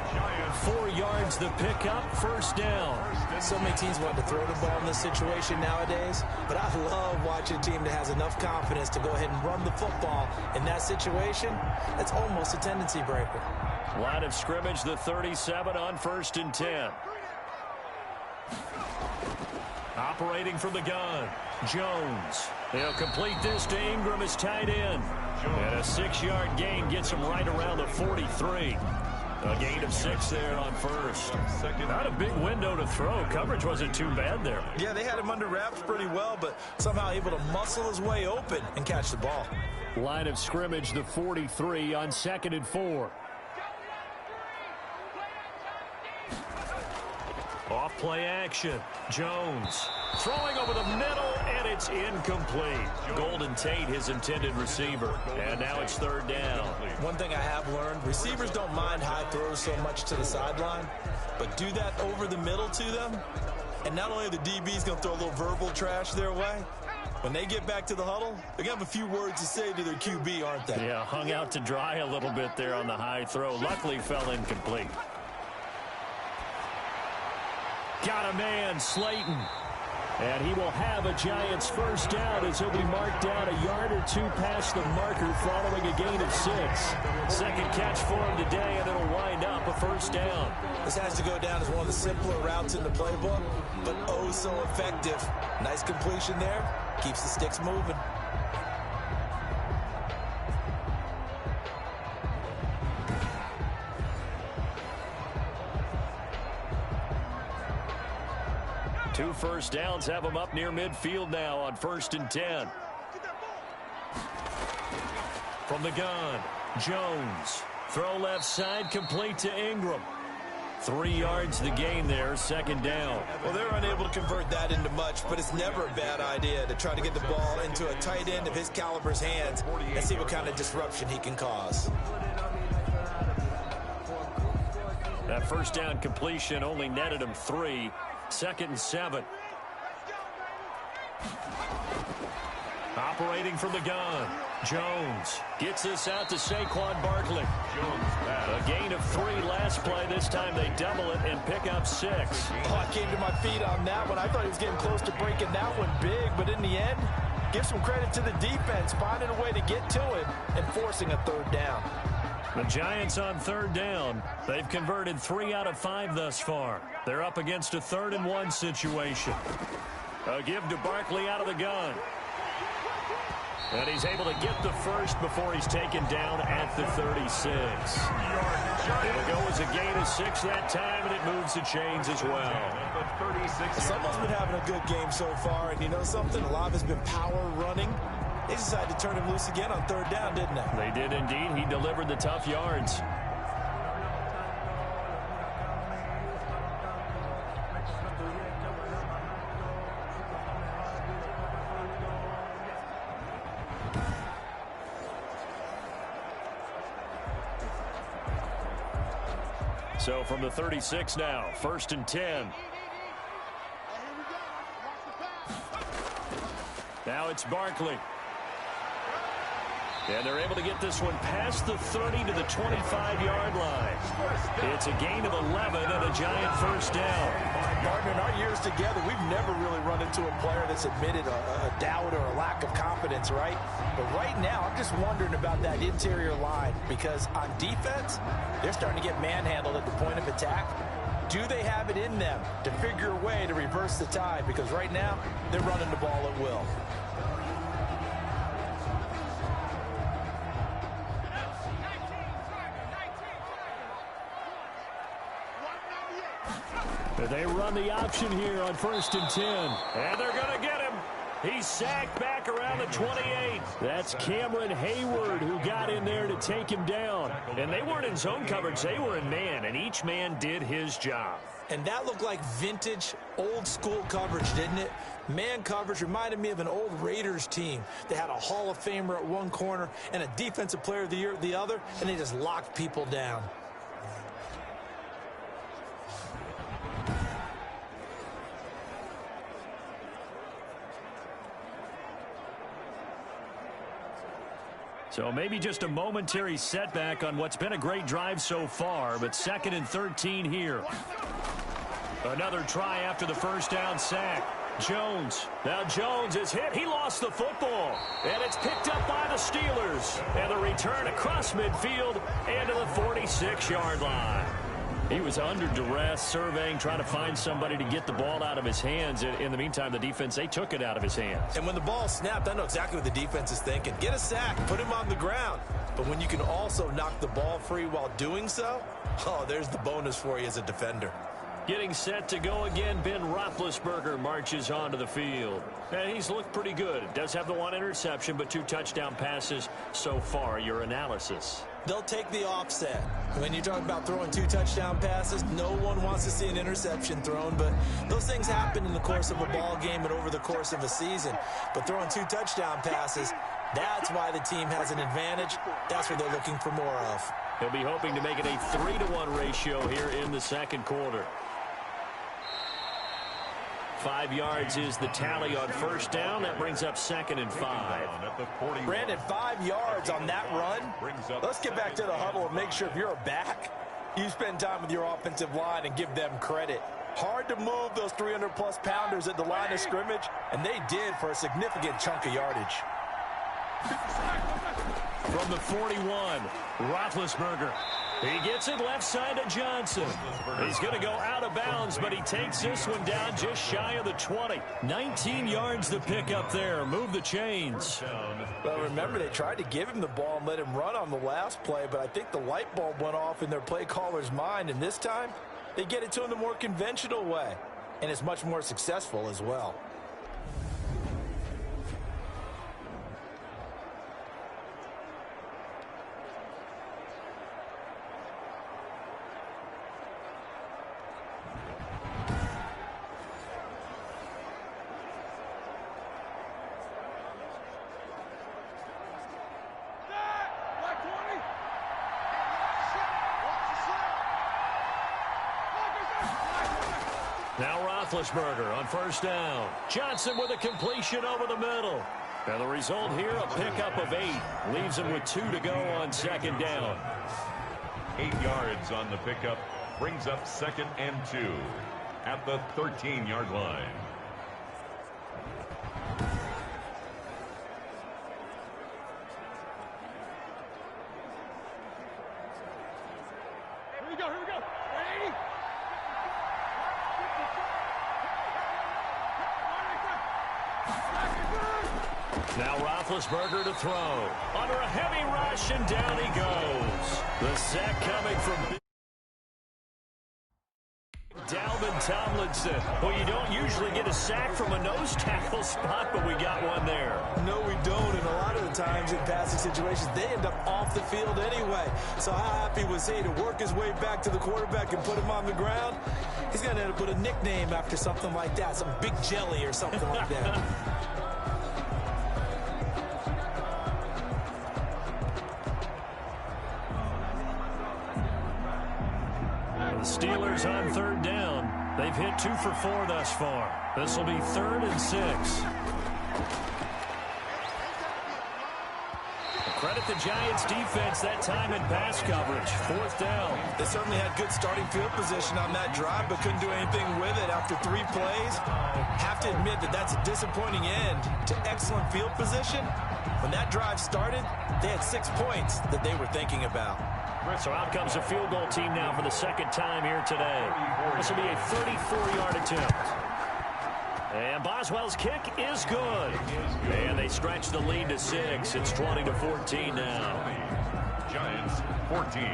4 yards the pickup, 1st down. So many teams want to throw the ball in this situation nowadays, but I love watching a team that has enough confidence to go ahead and run the football in that situation. That's almost a tendency breaker. Line of scrimmage, the 37 on 1st and 10. Operating from the gun, Jones. He'll complete this to Ingram as tight end. And a 6-yard gain gets him right around the 43. A gain of 6 there on 1st. Not a big window to throw. Coverage wasn't too bad there. Yeah, they had him under wraps pretty well, but somehow able to muscle his way open and catch the ball. Line of scrimmage, the 43 on 2nd and 4. Off play action. Jones throwing over the middle, and it's incomplete. Golden Tate, his intended receiver. And now it's 3rd down. One thing I have learned, receivers don't mind high throws so much to the sideline, but do that over the middle to them, and not only are the DBs going to throw a little verbal trash their way, when they get back to the huddle, they're going to have a few words to say to their QB, aren't they? Yeah, hung out to dry a little bit there on the high throw. Luckily fell incomplete. Got a man, Slayton. And he will have a Giants 1st down as he'll be marked down a yard or 2 past the marker following a gain of 6. 2nd catch for him today, and it'll wind up a 1st down. This has to go down as one of the simpler routes in the playbook, but oh so effective. Nice completion there. Keeps the sticks moving. Two 1st downs have him up near midfield now on 1st and 10. From the gun, Jones. Throw left side, complete to Ingram. 3 yards the gain there, 2nd down. Well, they're unable to convert that into much, but it's never a bad idea to try to get the ball into a tight end of his caliber's hands and see what kind of disruption he can cause. That 1st down completion only netted him 3. 2nd and 7. Operating from the gun, Jones gets this out to Saquon Barkley. A gain of 3 last play. This time they double it and pick up 6. Oh, I came to my feet on that one. I thought he was getting close to breaking that one big, but in the end, give some credit to the defense, finding a way to get to it and forcing a 3rd down. The Giants on 3rd down. They've converted 3 out of 5 thus far. They're up against a 3rd and 1 situation. A give to Barkley out of the gun. And he's able to get the 1st before he's taken down at the 36. It'll go as a gain of 6 that time, and it moves the chains as well. Someone's been having a good game so far, and you know something? A lot of it's been power running. They decided to turn him loose again on 3rd down, didn't they? They did indeed. He delivered the tough yards. So from the 36 now, 1st and 10. Now it's Barkley. And they're able to get this one past the 30 to the 25-yard line. It's a gain of 11 and a Giant 1st down. Partner, in our years together, we've never really run into a player that's admitted a doubt or a lack of confidence, right? But right now, I'm just wondering about that interior line because on defense, they're starting to get manhandled at the point of attack. Do they have it in them to figure a way to reverse the tide? Because right now, they're running the ball at will. They run the option here on 1st and 10. And they're going to get him. He's sacked back around the 28. That's Cameron Hayward who got in there to take him down. And they weren't in zone coverage. They were in man, and each man did his job. And that looked like vintage, old-school coverage, didn't it? Man coverage reminded me of an old Raiders team. They had a Hall of Famer at one corner and a Defensive Player of the Year at the other, and they just locked people down. So maybe just a momentary setback on what's been a great drive so far, but 2nd and 13 here. Another try after the first down sack. Jones. Now Jones is hit. He lost the football. And it's picked up by the Steelers. And the return across midfield and to the 46-yard line. He was under duress, surveying, trying to find somebody to get the ball out of his hands. In the meantime, the defense, they took it out of his hands. And when the ball snapped, I know exactly what the defense is thinking. Get a sack, put him on the ground. But when you can also knock the ball free while doing so, oh, there's the bonus for you as a defender. Getting set to go again, Ben Roethlisberger marches onto the field. And he's looked pretty good. Does have the one interception, but 2 touchdown passes so far. Your analysis? They'll take the offset. When you talk about throwing 2 touchdown passes, no one wants to see an interception thrown, but those things happen in the course of a ball game and over the course of a season. But throwing 2 touchdown passes, that's why the team has an advantage. That's what they're looking for more of. He'll be hoping to make it a 3-to-1 ratio here in the second quarter. 5 yards is the tally on first down. That brings up 2nd and 5. Brandon, 5 yards on that run. Let's get back to the huddle and make sure if you're a back, you spend time with your offensive line and give them credit. Hard to move those 300-plus pounders at the line of scrimmage, and they did for a significant chunk of yardage. From the 41, Roethlisberger. He gets it left side to Johnson. He's going to go out of bounds, but he takes this one down just shy of the 20. 19 yards to pick up there. Move the chains. Well, remember, they tried to give him the ball and let him run on the last play, but I think the light bulb went off in their play caller's mind, and this time they get it to him the more conventional way, and it's much more successful as well. Now Roethlisberger on first down. Johnson with a completion over the middle. And the result here, a pickup of 8. Leaves him with 2 to go on 2nd down. 8 yards on the pickup. Brings up 2nd and 2 at the 13-yard line. Here we go. Ready? Now Roethlisberger to throw. Under a heavy rush, and down he goes. The sack coming from Dalvin Tomlinson. Well, you don't usually get a sack from a nose tackle spot, but we got one there. No, we don't, and a lot of the times in passing situations, they end up off the field anyway. So how happy was he to work his way back to the quarterback and put him on the ground? He's going to end up with a nickname after something like that, some Big Jelly or something like that. The Steelers on 3rd down. They've hit 2 for 4 thus far. This will be 3rd and 6. credit the Giants defense that time in pass coverage. 4th down. They certainly had good starting field position on that drive, but couldn't do anything with it after 3 plays. Have to admit that that's a disappointing end to excellent field position. When that drive started, they had 6 points that they were thinking about. So out comes a field goal team now for the 2nd time here today. This will be a 34-yard attempt. And Boswell's kick is good. And they stretch the lead to 6. It's 20-14 now. Giants 14.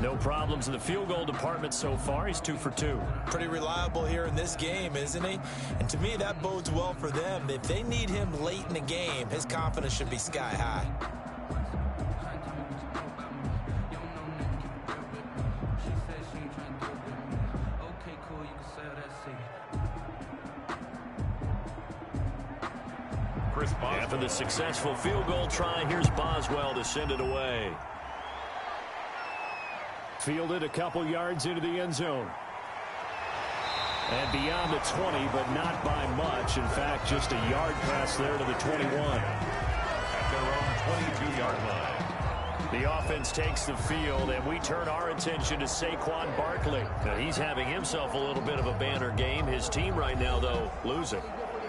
No problems in the field goal department so far. He's 2 for 2. Pretty reliable here in this game, isn't he? And to me, that bodes well for them. If they need him late in the game, his confidence should be sky high. After the successful field goal try, here's Boswell to send it away. Fielded a couple yards into the end zone. And beyond the 20, but not by much. In fact, just a yard pass there to the 21. At their own 22-yard line. The offense takes the field, and we turn our attention to Saquon Barkley. Now, he's having himself a little bit of a banner game. His team right now, though, losing.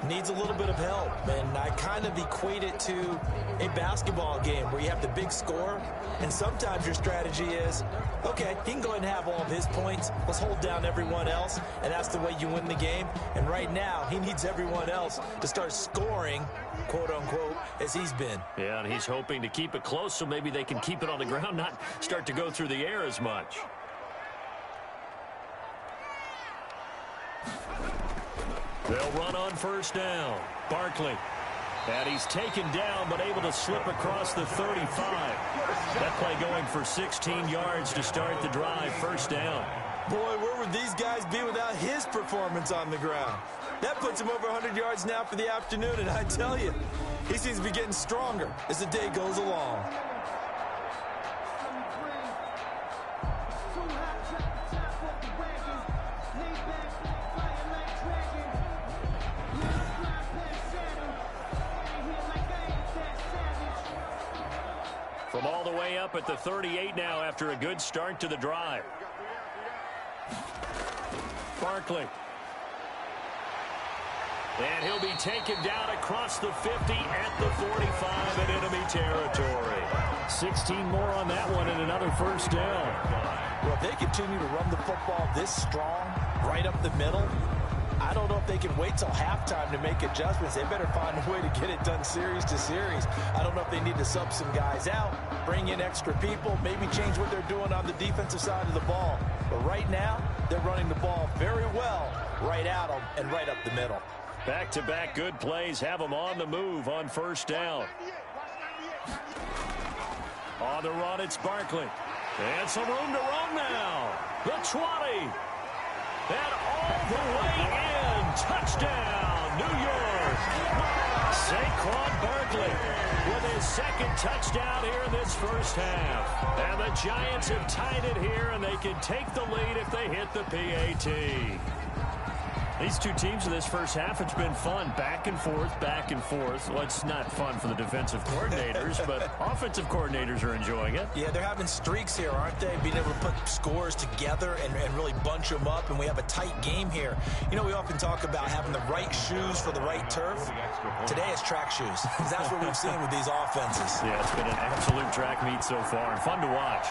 Needs a little bit of help, and I kind of equate it to a basketball game where you have the big score, and sometimes your strategy is, okay, he can go ahead and have all of his points. Let's hold down everyone else, and that's the way you win the game. And right now, he needs everyone else to start scoring, quote-unquote, as he's been. Yeah, and he's hoping to keep it close so maybe they can keep it on the ground, not start to go through the air as much. They'll run on 1st down. Barkley. And he's taken down, but able to slip across the 35. That play going for 16 yards to start the drive. 1st down. Boy, where would these guys be without his performance on the ground? That puts him over 100 yards now for the afternoon, and I tell you, he seems to be getting stronger as the day goes along. From all the way up at the 38 now after a good start to the drive. Barkley. And he'll be taken down across the 50 at the 45 in enemy territory. 16 more on that one and another 1st down. Well, if they continue to run the football this strong, right up the middle, I don't know if they can wait till halftime to make adjustments. They better find a way to get it done series to series. I don't know if they need to sub some guys out, bring in extra people, maybe change what they're doing on the defensive side of the ball. But right now, they're running the ball very well right at them and right up the middle. Back-to-back good plays have them on the move on 1st down. On the run, it's Barkley. And some room to run now. The 20. And all the way in. Touchdown, New York. Saquon Barkley with his 2nd touchdown here in this 1st half. And the Giants have tied it here, and they can take the lead if they hit the PAT. These two teams in this 1st half, it's been fun. Back and forth, back and forth. Well, it's not fun for the defensive coordinators, but offensive coordinators are enjoying it. Yeah, they're having streaks here, aren't they? Being able to put scores together and really bunch them up, and we have a tight game here. You know, we often talk about having the right shoes for the right turf. Today it's track shoes. That's what we've seen with these offenses. Yeah, it's been an absolute track meet so far, and fun to watch.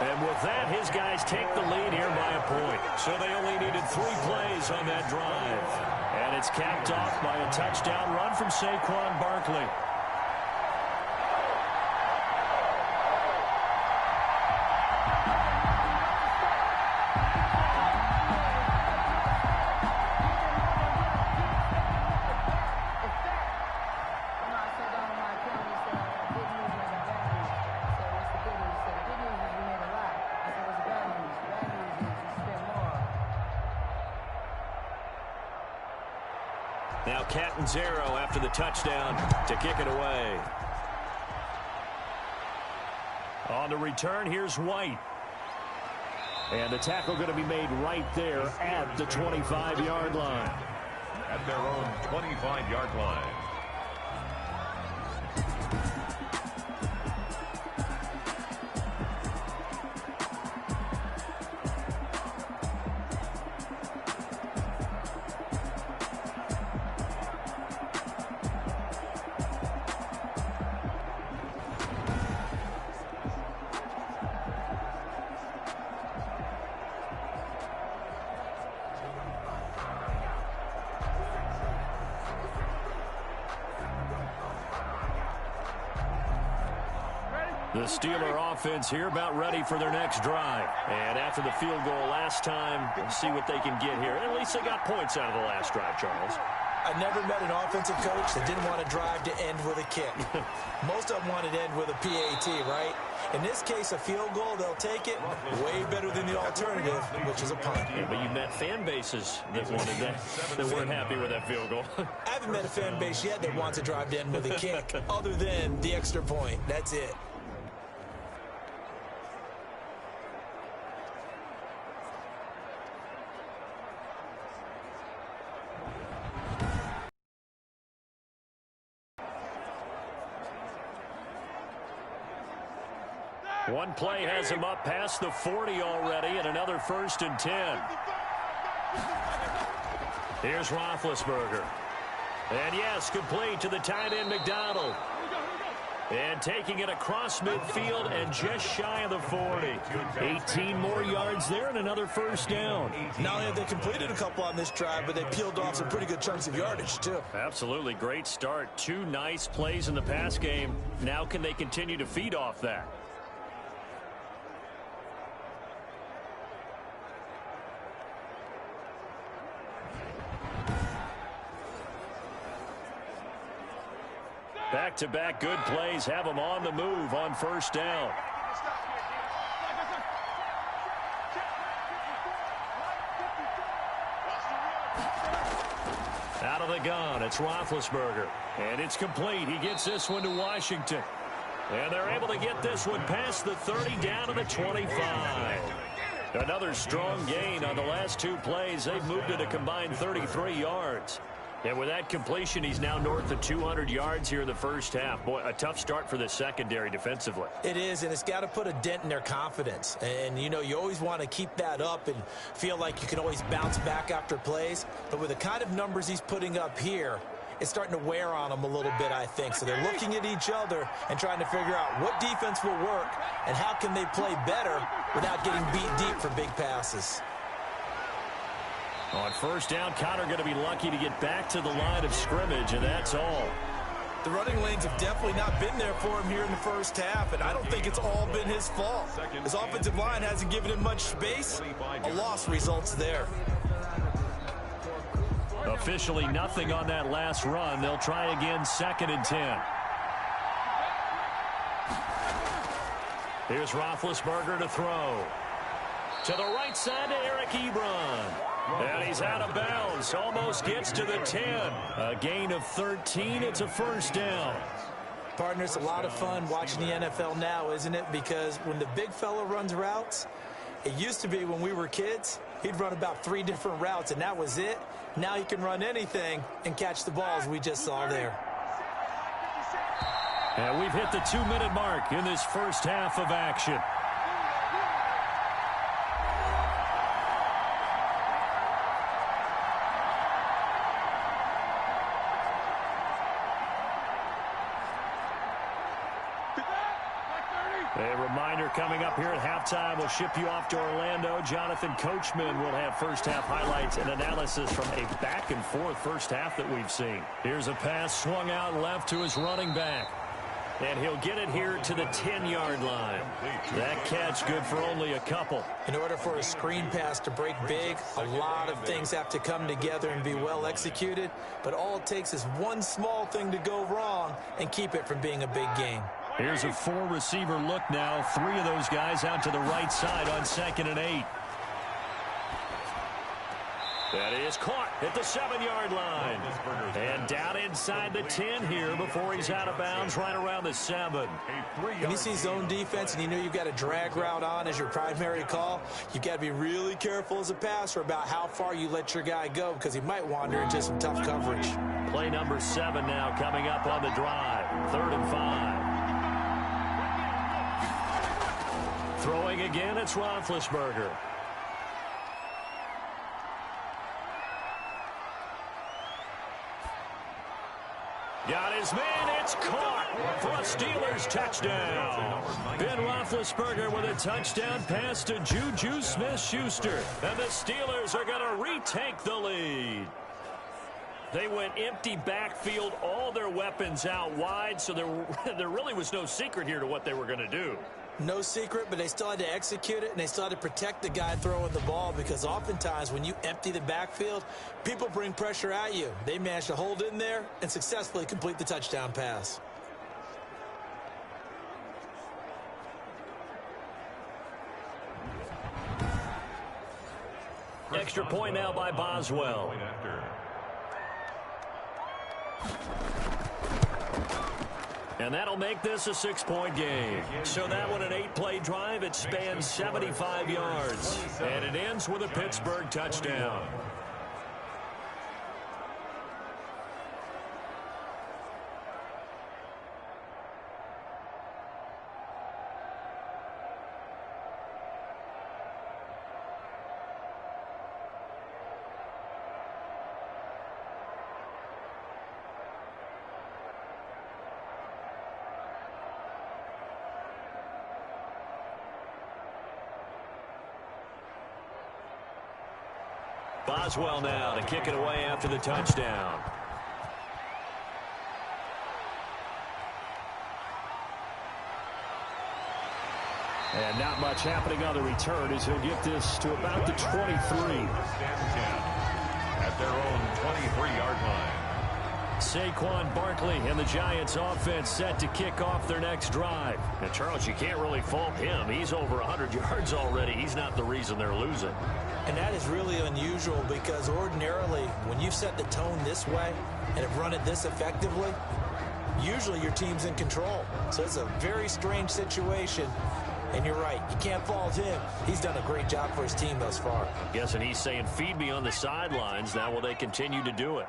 And with that, his guys take the lead here by a point. So they only needed 3 plays on that drive. And it's capped off by a touchdown run from Saquon Barkley. Now Catanzaro after the touchdown to kick it away. On the return, here's White. And the tackle going to be made right there at the 25-yard line. At their own 25-yard line. The Steeler offense here about ready for their next drive. And after the field goal last time, we'll see what they can get here. At least they got points out of the last drive, Charles. I never met an offensive coach that didn't want to drive to end with a kick. Most of them wanted to end with a PAT, right? In this case, a field goal, they'll take it. Way better than the alternative, which is a punt. Yeah, but you met fan bases that wanted that, that weren't happy with that field goal. I haven't met a fan base yet that wants to drive to end with a kick, other than the extra point. That's it. One play has him up past the 40 already, and another 1st and 10. Here's Roethlisberger. And yes, complete to the tight end McDonald. And taking it across midfield and just shy of the 40. 18 more yards there and another 1st down. Not only have they completed a couple on this drive, but they peeled off some pretty good chunks of yardage, too. Absolutely. Great start. 2 nice plays in the pass game. Now can they continue to feed off that? Back-to-back good plays have them on the move on 1st down. Out of the gun, it's Roethlisberger. And it's complete. He gets this one to Washington. And they're able to get this one past the 30 down to the 25. Another strong gain on the last 2 plays. They've moved it a combined 33 yards. And with that completion, he's now north of 200 yards here in the 1st half. Boy, a tough start for the secondary defensively. It is, and it's got to put a dent in their confidence. And, you know, you always want to keep that up and feel like you can always bounce back after plays. But with the kind of numbers he's putting up here, it's starting to wear on them a little bit, I think. So they're looking at each other and trying to figure out what defense will work and how can they play better without getting beat deep for big passes. On 1st down, Connor going to be lucky to get back to the line of scrimmage, and that's all. The running lanes have definitely not been there for him here in the 1st half, and I don't think it's all been his fault. His offensive line hasn't given him much space. A loss results there. Officially nothing on that last run. They'll try again 2nd and 10. Here's Roethlisberger to throw. To the right side to Eric Ebron. And he's out of bounds. Almost gets to the 10. A gain of 13. It's a 1st down. Partner, it's a lot of fun watching the NFL now, isn't it? Because when the big fella runs routes, it used to be when we were kids, he'd run about 3 different routes, and that was it. Now he can run anything and catch the balls we just saw there. And we've hit the 2-minute mark in this 1st half of action. A reminder coming up here at halftime. We'll ship you off to Orlando. Jonathan Coachman will have 1st half highlights and analysis from a back-and-forth 1st half that we've seen. Here's a pass swung out left to his running back. And he'll get it here to the 10-yard line. That catch good for only a couple. In order for a screen pass to break big, a lot of things have to come together and be well executed. But all it takes is one small thing to go wrong and keep it from being a big game. Here's a 4-receiver look now. 3 of those guys out to the right side on 2nd and 8. That is caught at the 7-yard line. And down inside the 10 here before he's out of bounds right around the 7. When you see zone defense and you know you've got a drag route on as your primary call, you've got to be really careful as a passer about how far you let your guy go because he might wander into some tough coverage. Play number 7 now coming up on the drive. 3rd and 5. Throwing again, it's Roethlisberger. Got his man, it's caught for a Steelers touchdown. Ben Roethlisberger with a touchdown pass to Juju Smith-Schuster. And the Steelers are going to retake the lead. They went empty backfield, all their weapons out wide, so there really was no secret here to what they were going to do. No secret, but they still had to execute it, and they still had to protect the guy throwing the ball, because oftentimes when you empty the backfield, people bring pressure at you. They managed to hold in there and successfully complete the touchdown pass. Extra point now by Boswell. And that'll make this a 6-point game. So that one, an 8-play drive. It spans 75 yards. And it ends with a Pittsburgh touchdown. Boswell now to kick it away after the touchdown. And not much happening on the return as he'll get this to about the 23. At their own 23-yard line. Saquon Barkley and the Giants offense set to kick off their next drive. And Charles, you can't really fault him. He's over 100 yards already. He's not the reason they're losing. And that is really unusual, because ordinarily when you set the tone this way and have run it this effectively, usually your team's in control. So it's a very strange situation. And you're right, you can't fault him. He's done a great job for his team thus far. I'm guessing he's saying, feed me on the sidelines. Now will they continue to do it?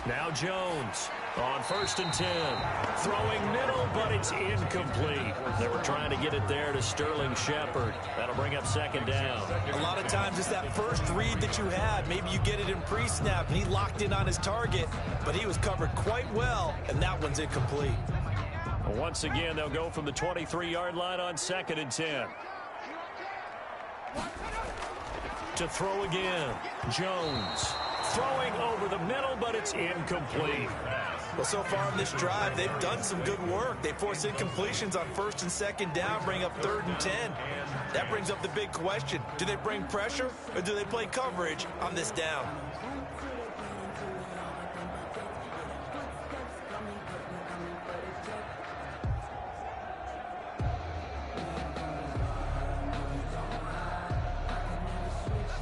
Now Jones on 1st and 10. Throwing middle, but it's incomplete. They were trying to get it there to Sterling Shepard. That'll bring up 2nd down. A lot of times it's that first read that you have. Maybe you get it in pre-snap, and he locked in on his target, but he was covered quite well, and that one's incomplete. Once again, they'll go from the 23-yard line on 2nd and 10. To throw again, Jones. Throwing over the middle, but it's incomplete. Well, so far in this drive, they've done some good work. They force incompletions on 1st and 2nd down, bring up 3rd and 10. That brings up the big question. Do they bring pressure, or do they play coverage on this down?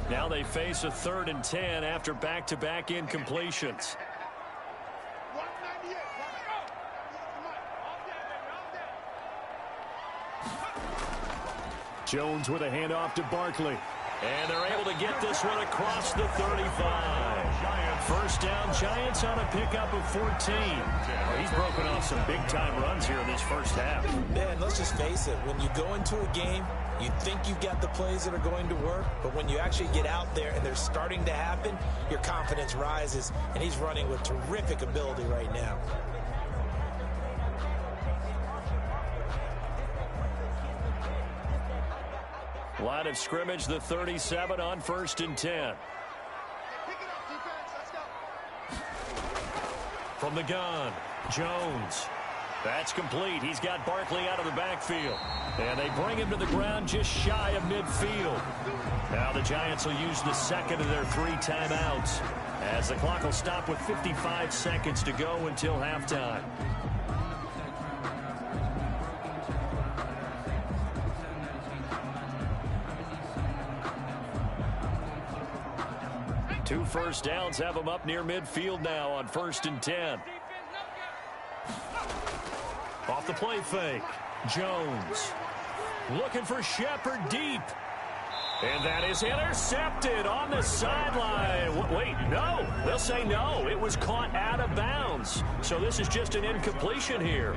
Now they face a 3rd and 10 after back-to-back incompletions. Jones with a handoff to Barkley. And they're able to get this one across the 35. 1st down, Giants on a pickup of 14. Well, he's broken off some big-time runs here in this first half. Man, let's just face it. When you go into a game, you think you've got the plays that are going to work, but when you actually get out there and they're starting to happen, your confidence rises, and he's running with terrific ability right now. Line of scrimmage, the 37 on 1st and 10. From the gun, Jones. That's complete. He's got Barkley out of the backfield. And they bring him to the ground just shy of midfield. Now the Giants will use the 2nd of their 3 timeouts, as the clock will stop with 55 seconds to go until halftime. Two first downs have them up near midfield now on 1st and 10. Off the play fake, Jones looking for Shepard deep. And that is intercepted on the sideline. Wait, no. They'll say no. It was caught out of bounds. So this is just an incompletion here.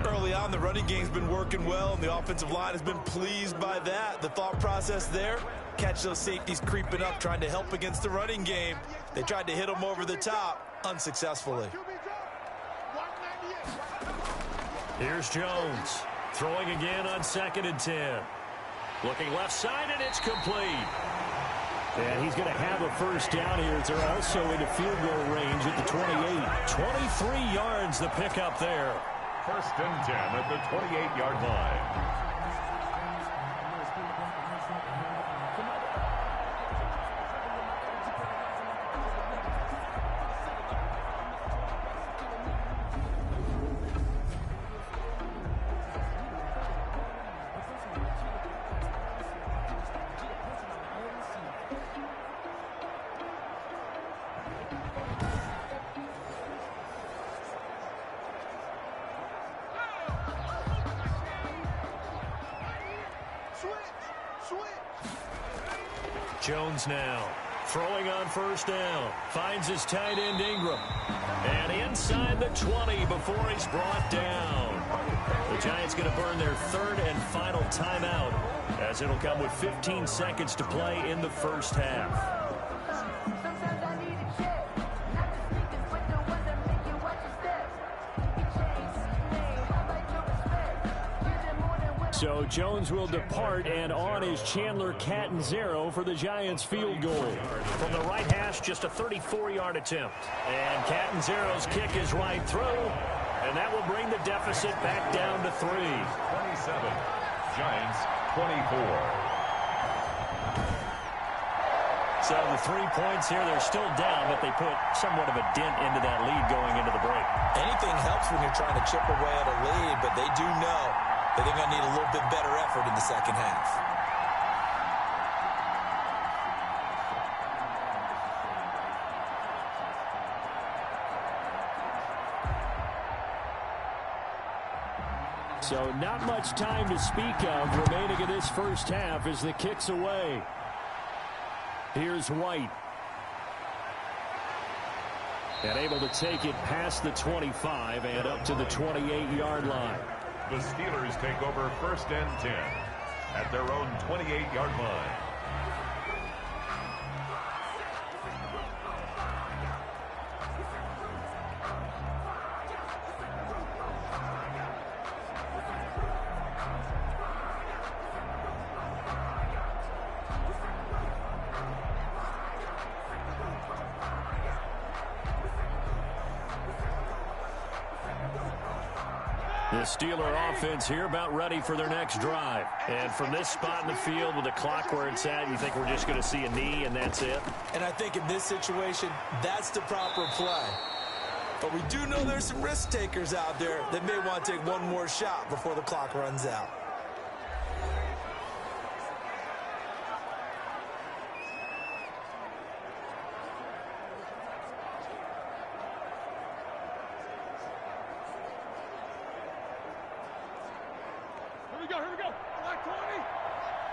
Early on, the running game's been working well, and the offensive line has been pleased by that. The thought process there, catch those safeties creeping up, trying to help against the running game. They tried to hit them over the top, unsuccessfully. Here's Jones, throwing again on 2nd and 10. Looking left side, and it's complete. And he's going to have a first down here as they're also into field goal range at the 28. 23 yards the pickup there. First and 10 at the 28-yard line. Jones now throwing on first down. Finds his tight end Ingram. And inside the 20 before he's brought down. The Giants going to burn their third and final timeout as it'll come with 15 seconds to play in the first half. So Jones will depart, and on is Chandler Catanzaro for the Giants field goal. From the right hash, just a 34-yard attempt. And Catanzaro's kick is right through, and that will bring the deficit back down to 3. 27, Giants 24. So the 3 points here, they're still down, but they put somewhat of a dent into that lead going into the break. Anything helps when you're trying to chip away at a lead, but they do know that they're going to need a little bit better effort in the second half. So not much time to speak of remaining in this first half as the kick's away. Here's White. And able to take it past the 25 and up to the 28-yard line. The Steelers take over first and 10 at their own 28-yard line. The Steeler offense here about ready for their next drive. And from this spot in the field with the clock where it's at, you think we're just going to see a knee and that's it? And I think in this situation, that's the proper play. But we do know there's some risk takers out there that may want to take one more shot before the clock runs out. Here we go. Black 20.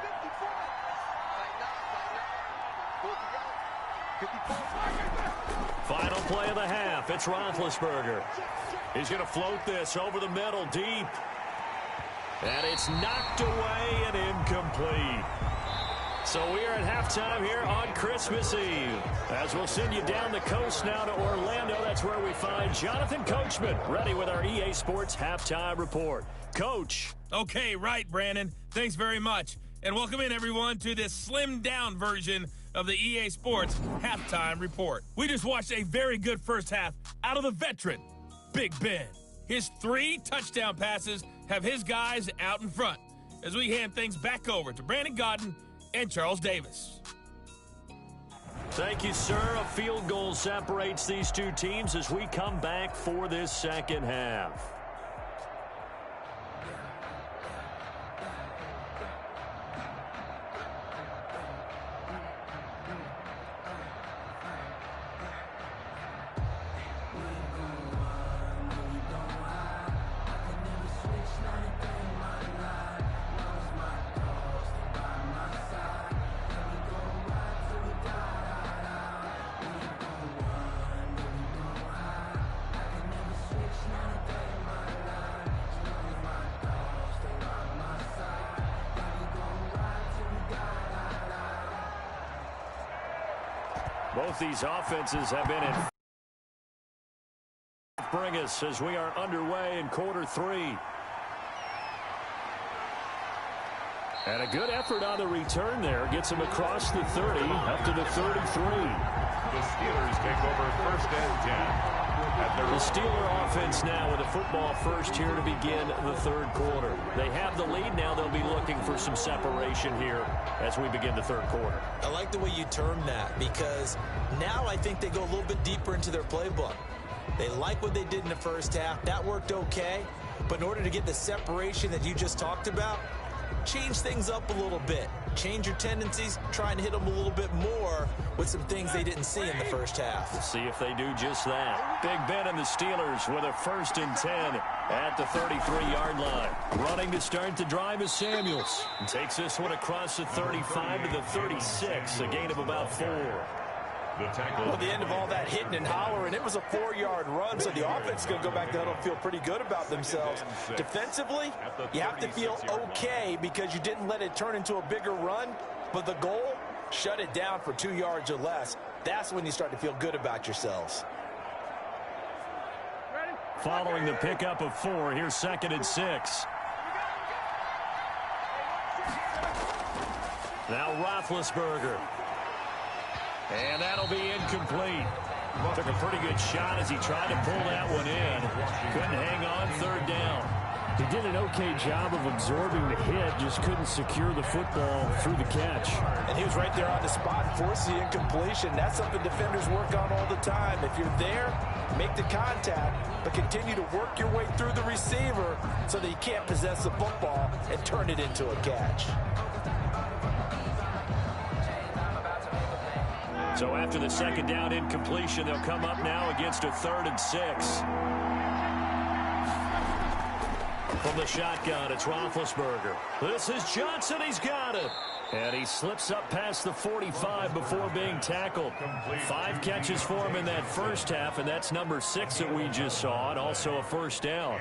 54. 54. Final play of the half. It's Roethlisberger. He's going to float this over the middle deep. And it's knocked away and incomplete. So we are at halftime here on Christmas Eve. As we'll send you down the coast now to Orlando, that's where we find Jonathan Coachman ready with our EA Sports Halftime Report. Coach. Okay, right, Brandon. Thanks very much. And welcome in, everyone, to this slimmed-down version of the EA Sports Halftime Report. We just watched a very good first half out of the veteran, Big Ben. His 3 touchdown passes have his guys out in front as we hand things back over to Brandon Gaudin and Charles Davis. Thank you, sir. A field goal separates these two teams as we come back for this second half. Both these offenses have been in. Bring us as we are underway in quarter 3. And a good effort on the return there. Gets him across the 30, up to the 33. The Steelers take over first and 10. The Steeler offense now with a football first here to begin the third quarter. They have the lead. Now they'll be looking for some separation here as we begin the third quarter. I like the way you termed that, because now I think they go a little bit deeper into their playbook. They like what they did in the first half. That worked okay. But in order to get the separation that you just talked about, change things up a little bit. Change your tendencies, try and hit them a little bit more with some things they didn't see in the first half. We'll see if they do just that. Big Ben and the Steelers with a first and 10 at the 33-yard line. Running to start the drive is Samuels. And takes this one across the 35 to the 36, a gain of about 4. Well, the end of all that hitting and hollering, it was a 4-yard run, so the offense is going to go back to huddle and feel pretty good about themselves. Defensively, you have to feel okay because you didn't let it turn into a bigger run, but the goal, shut it down for 2 yards or less. That's when you start to feel good about yourselves. Following the pickup of 4, here's 2nd and 6. Now Roethlisberger. And that'll be incomplete. Took a pretty good shot as he tried to pull that one in. Couldn't hang on, 3rd down. He did an okay job of absorbing the hit, just couldn't secure the football through the catch. And he was right there on the spot and forced the incompletion. That's something defenders work on all the time. If you're there, make the contact, but continue to work your way through the receiver so that you can't possess the football and turn it into a catch. So after the 2nd down incompletion, they'll come up now against a 3rd and 6. From the shotgun, it's Roethlisberger. This is Johnson. He's got it. And he slips up past the 45 before being tackled. 5 catches for him in that first half, and that's number 6 that we just saw, and also a first down.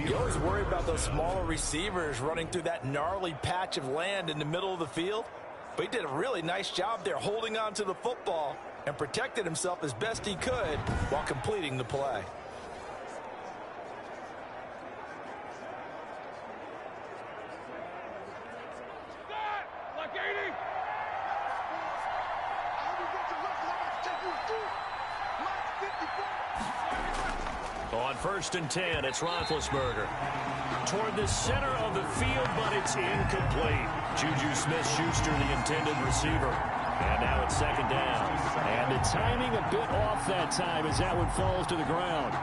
You always worry about those smaller receivers running through that gnarly patch of land in the middle of the field. But he did a really nice job there holding on to the football and protected himself as best he could while completing the play. On 1st and 10, it's Roethlisberger. Toward the center of the field, but it's incomplete. Juju Smith-Schuster, the intended receiver. And now it's 2nd down. And the timing a bit off that time as that one falls to the ground.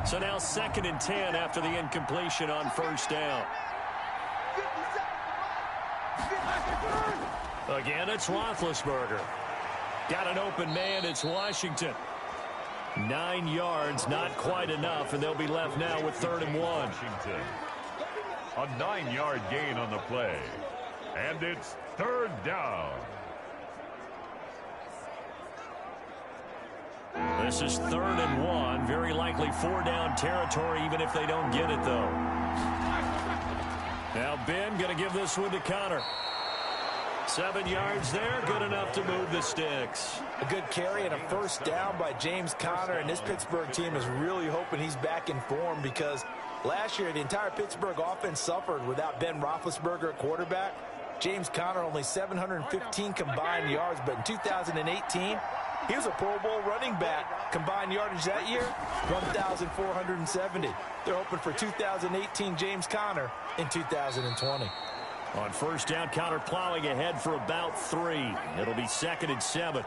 So now 2nd and 10 after the incompletion on 1st down. Again, it's Roethlisberger. Got an open man. It's Washington. 9 yards, not quite enough, and they'll be left now with 3rd and 1. Washington. A 9-yard gain on the play. And it's 3rd down. This is 3rd and 1. Very likely 4-down territory, even if they don't get it, though. Now Ben going to give this one to Connor. 7 yards there, good enough to move the sticks. A good carry and a first down by James Conner, and this Pittsburgh team is really hoping he's back in form because last year the entire Pittsburgh offense suffered without Ben Roethlisberger at quarterback. James Conner only 715 combined yards, but in 2018, he was a Pro Bowl running back. Combined yardage that year, 1,470. They're hoping for 2018 James Conner in 2020. On 1st down, Conner plowing ahead for about 3. It'll be 2nd and 7.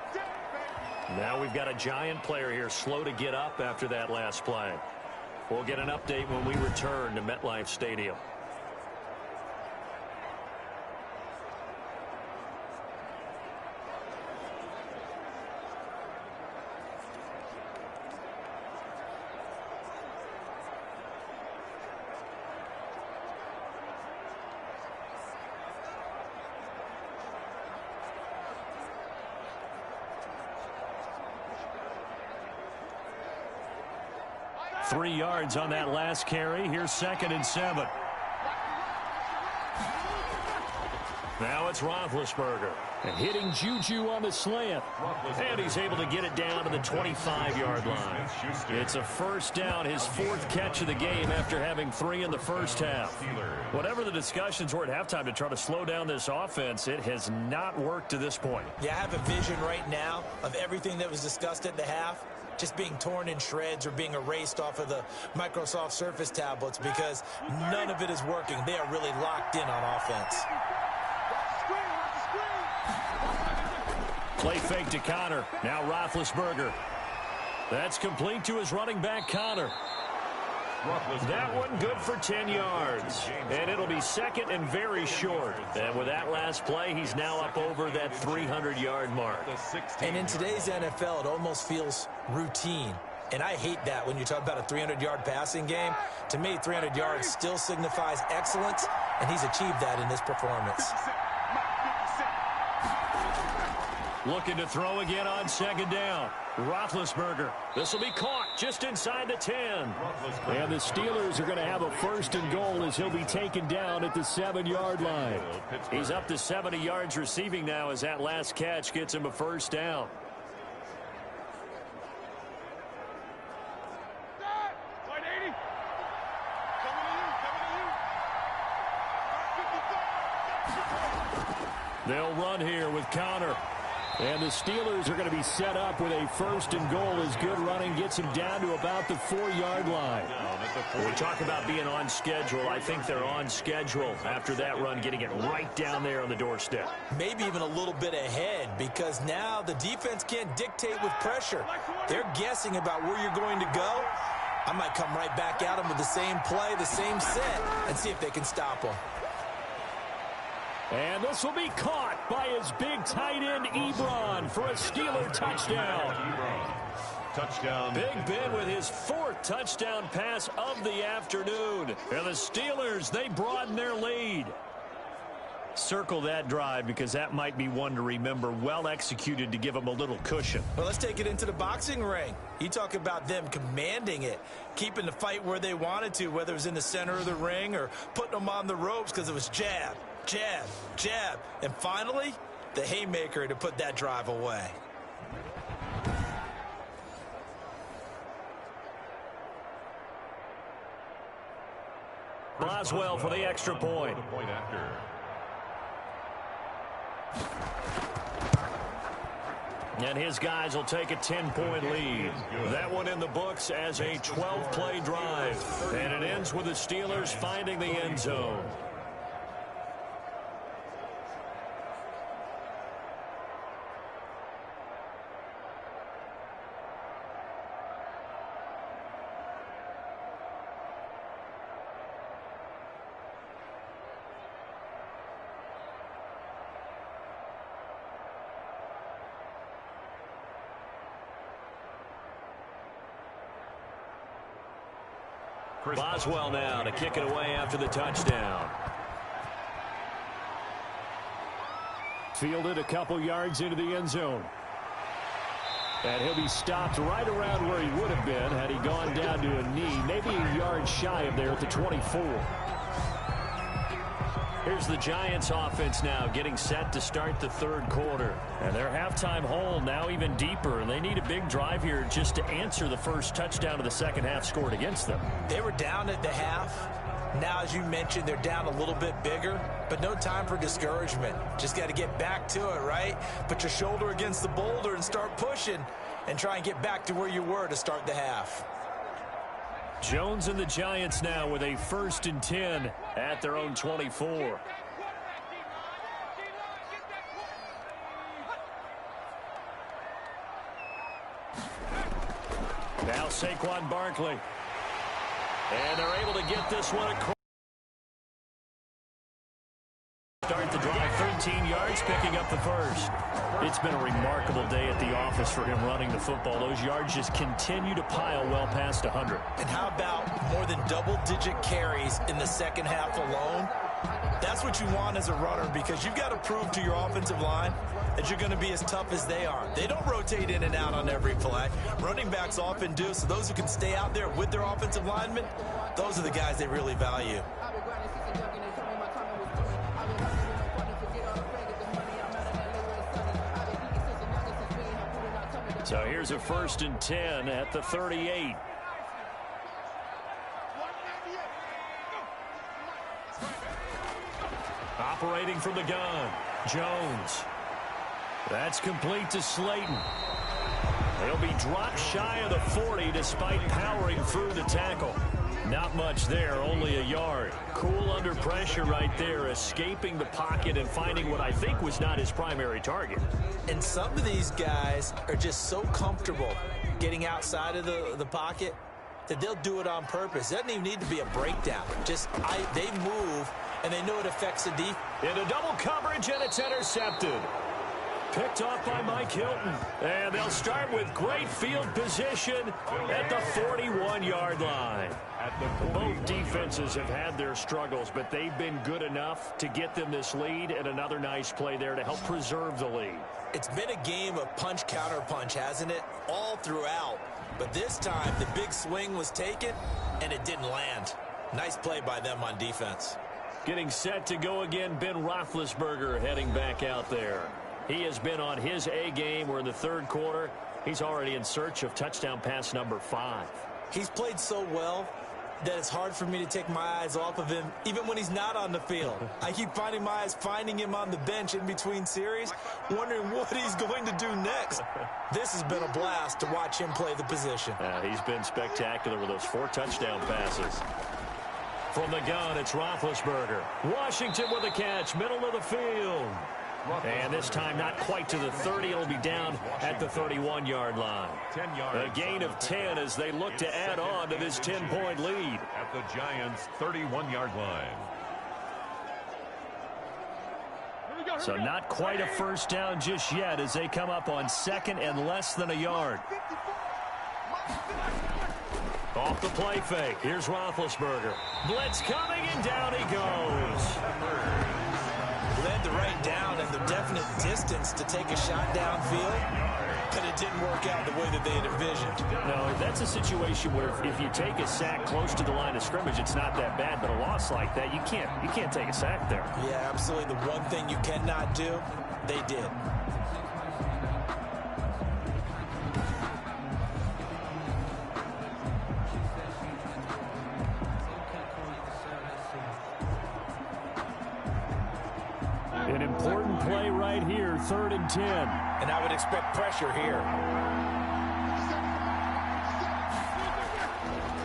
Now we've got a giant player here slow to get up after that last play. We'll get an update when we return to MetLife Stadium. Three yards on that last carry. Here's 2nd and 7. Now it's it's Roethlisberger. And hitting Juju on the slant. And he's able to get it down to the 25-yard line. It's a first down, his 4th catch of the game after having 3 in the first half. Whatever the discussions were at halftime to try to slow down this offense, it has not worked to this point. Yeah, I have a vision right now of everything that was discussed at the half just being torn in shreds or being erased off of the Microsoft Surface tablets because none of it is working. They are really locked in on offense. Play fake to Connor. Now Roethlisberger. That's complete to his running back, Connor. That one good for 10 yards. And it'll be second and very short. And with that last play, he's now up over that 300-yard mark. And in today's NFL, it almost feels routine. And I hate that when you talk about a 300-yard passing game. To me, 300 yards still signifies excellence, and he's achieved that in this performance. Looking to throw again on second down. Roethlisberger. This will be caught just inside the 10. And the Steelers are going to have a 1st and goal as he'll be taken down at the 7-yard line. He's up to 70 yards receiving now as that last catch gets him a 1st down. They'll run here with Connor. And the Steelers are going to be set up with a 1st and goal as good running gets him down to about the 4-yard line. When we talk about being on schedule, I think they're on schedule after that run, getting it right down there on the doorstep. Maybe even a little bit ahead because now the defense can't dictate with pressure. They're guessing about where you're going to go. I might come right back at them with the same play, the same set, and see if they can stop them. And this will be caught by his big tight end, Ebron, for a Steeler touchdown. Big Ben with his 4th touchdown pass of the afternoon. And the Steelers, they broaden their lead. Circle that drive because that might be one to remember. Well executed to give them a little cushion. Well, let's take it into the boxing ring. You talk about them commanding it, keeping the fight where they wanted to, whether it was in the center of the ring or putting them on the ropes because it was jab, jab, jab. And finally, the haymaker to put that drive away. Boswell for the extra point. And his guys will take a 10-point lead. That one in the books as a 12-play drive. And it ends with the Steelers finding the end zone. Boswell now to kick it away after the touchdown. Fielded a couple yards into the end zone. And he'll be stopped right around where he would have been had he gone down to a knee, maybe a yard shy of there at the 24. Here's the Giants offense now getting set to start the 3rd quarter. And their halftime hole now even deeper. And they need a big drive here just to answer the first touchdown of the second half scored against them. They were down at the half. Now, as you mentioned, they're down a little bit bigger, but no time for discouragement. Just got to get back to it, right? Put your shoulder against the boulder and start pushing and try and get back to where you were to start the half. Jones and the Giants now with a 1st and 10 at their own 24. Now Saquon Barkley. And they're able to get this one across. Start the drive, 13 yards, picking up the 1st. It's been a remarkable day at the office for him running the football. Those yards just continue to pile well past 100. And how about more than double-digit carries in the second half alone? That's what you want as a runner because you've got to prove to your offensive line that you're going to be as tough as they are. They don't rotate in and out on every play. Running backs often do, so those who can stay out there with their offensive linemen, those are the guys they really value. So here's a 1st and 10 at the 38. Operating from the gun, Jones. That's complete to Slayton. He'll be dropped shy of the 40 despite powering through the tackle. Not much there, only a yard. Cool under pressure right there, escaping the pocket and finding what I think was not his primary target. And some of these guys are just so comfortable getting outside of the pocket that they'll do it on purpose. It doesn't even need to be a breakdown. They move, and they know it affects the defense. Into double coverage, and it's intercepted. Picked off by Mike Hilton. And they'll start with great field position at the 41-yard line. Both defenses have had their struggles, but they've been good enough to get them this lead, and another nice play there to help preserve the lead. It's been a game of punch-counter-punch, hasn't it? All throughout. But this time, the big swing was taken, and it didn't land. Nice play by them on defense. Getting set to go again, Ben Roethlisberger heading back out there. He has been on his A game. We're in the 3rd quarter. He's already in search of touchdown pass number 5. He's played so well that it's hard for me to take my eyes off of him, even when he's not on the field. I keep finding my eyes finding him on the bench in between series, wondering what he's going to do next. This has been a blast to watch him play the position. He's been spectacular with those 4 touchdown passes. From the gun, it's Roethlisberger. Washington with a catch, middle of the field. And this time not quite to the 30. It'll be down at the 31-yard line. A gain of 10 as they look to add on to this 10-point lead. At the Giants' 31-yard line. So not quite a first down just yet as they come up on 2nd and less than a yard. Off the play fake. Here's Roethlisberger. Blitz coming, and down he goes. Led the right down and the definite distance to take a shot downfield, but it didn't work out the way that they had envisioned. No, that's a situation where if you take a sack close to the line of scrimmage, it's not that bad, but a loss like that, you can't take a sack there. Yeah, absolutely. The one thing you cannot do, they did. An important play right here, 3rd and 10. And I would expect pressure here.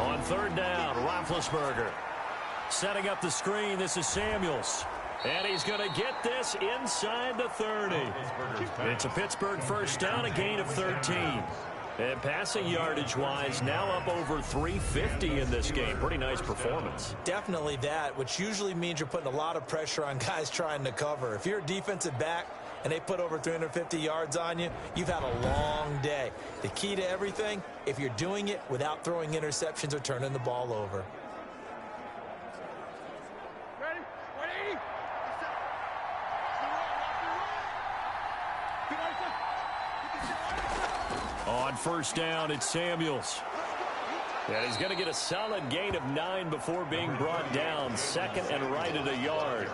On 3rd down, Roethlisberger. Setting up the screen, this is Samuels. And he's going to get this inside the 30. It's a Pittsburgh first down, a gain of 13. And passing yardage-wise, now up over 350 in this game. Pretty nice performance. Definitely that, which usually means you're putting a lot of pressure on guys trying to cover. If you're a defensive back and they put over 350 yards on you, you've had a long day. The key to everything, if you're doing it without throwing interceptions or turning the ball over. On first down, it's Samuels. And he's going to get a solid gain of 9 before being brought down. 2nd and right at a yard.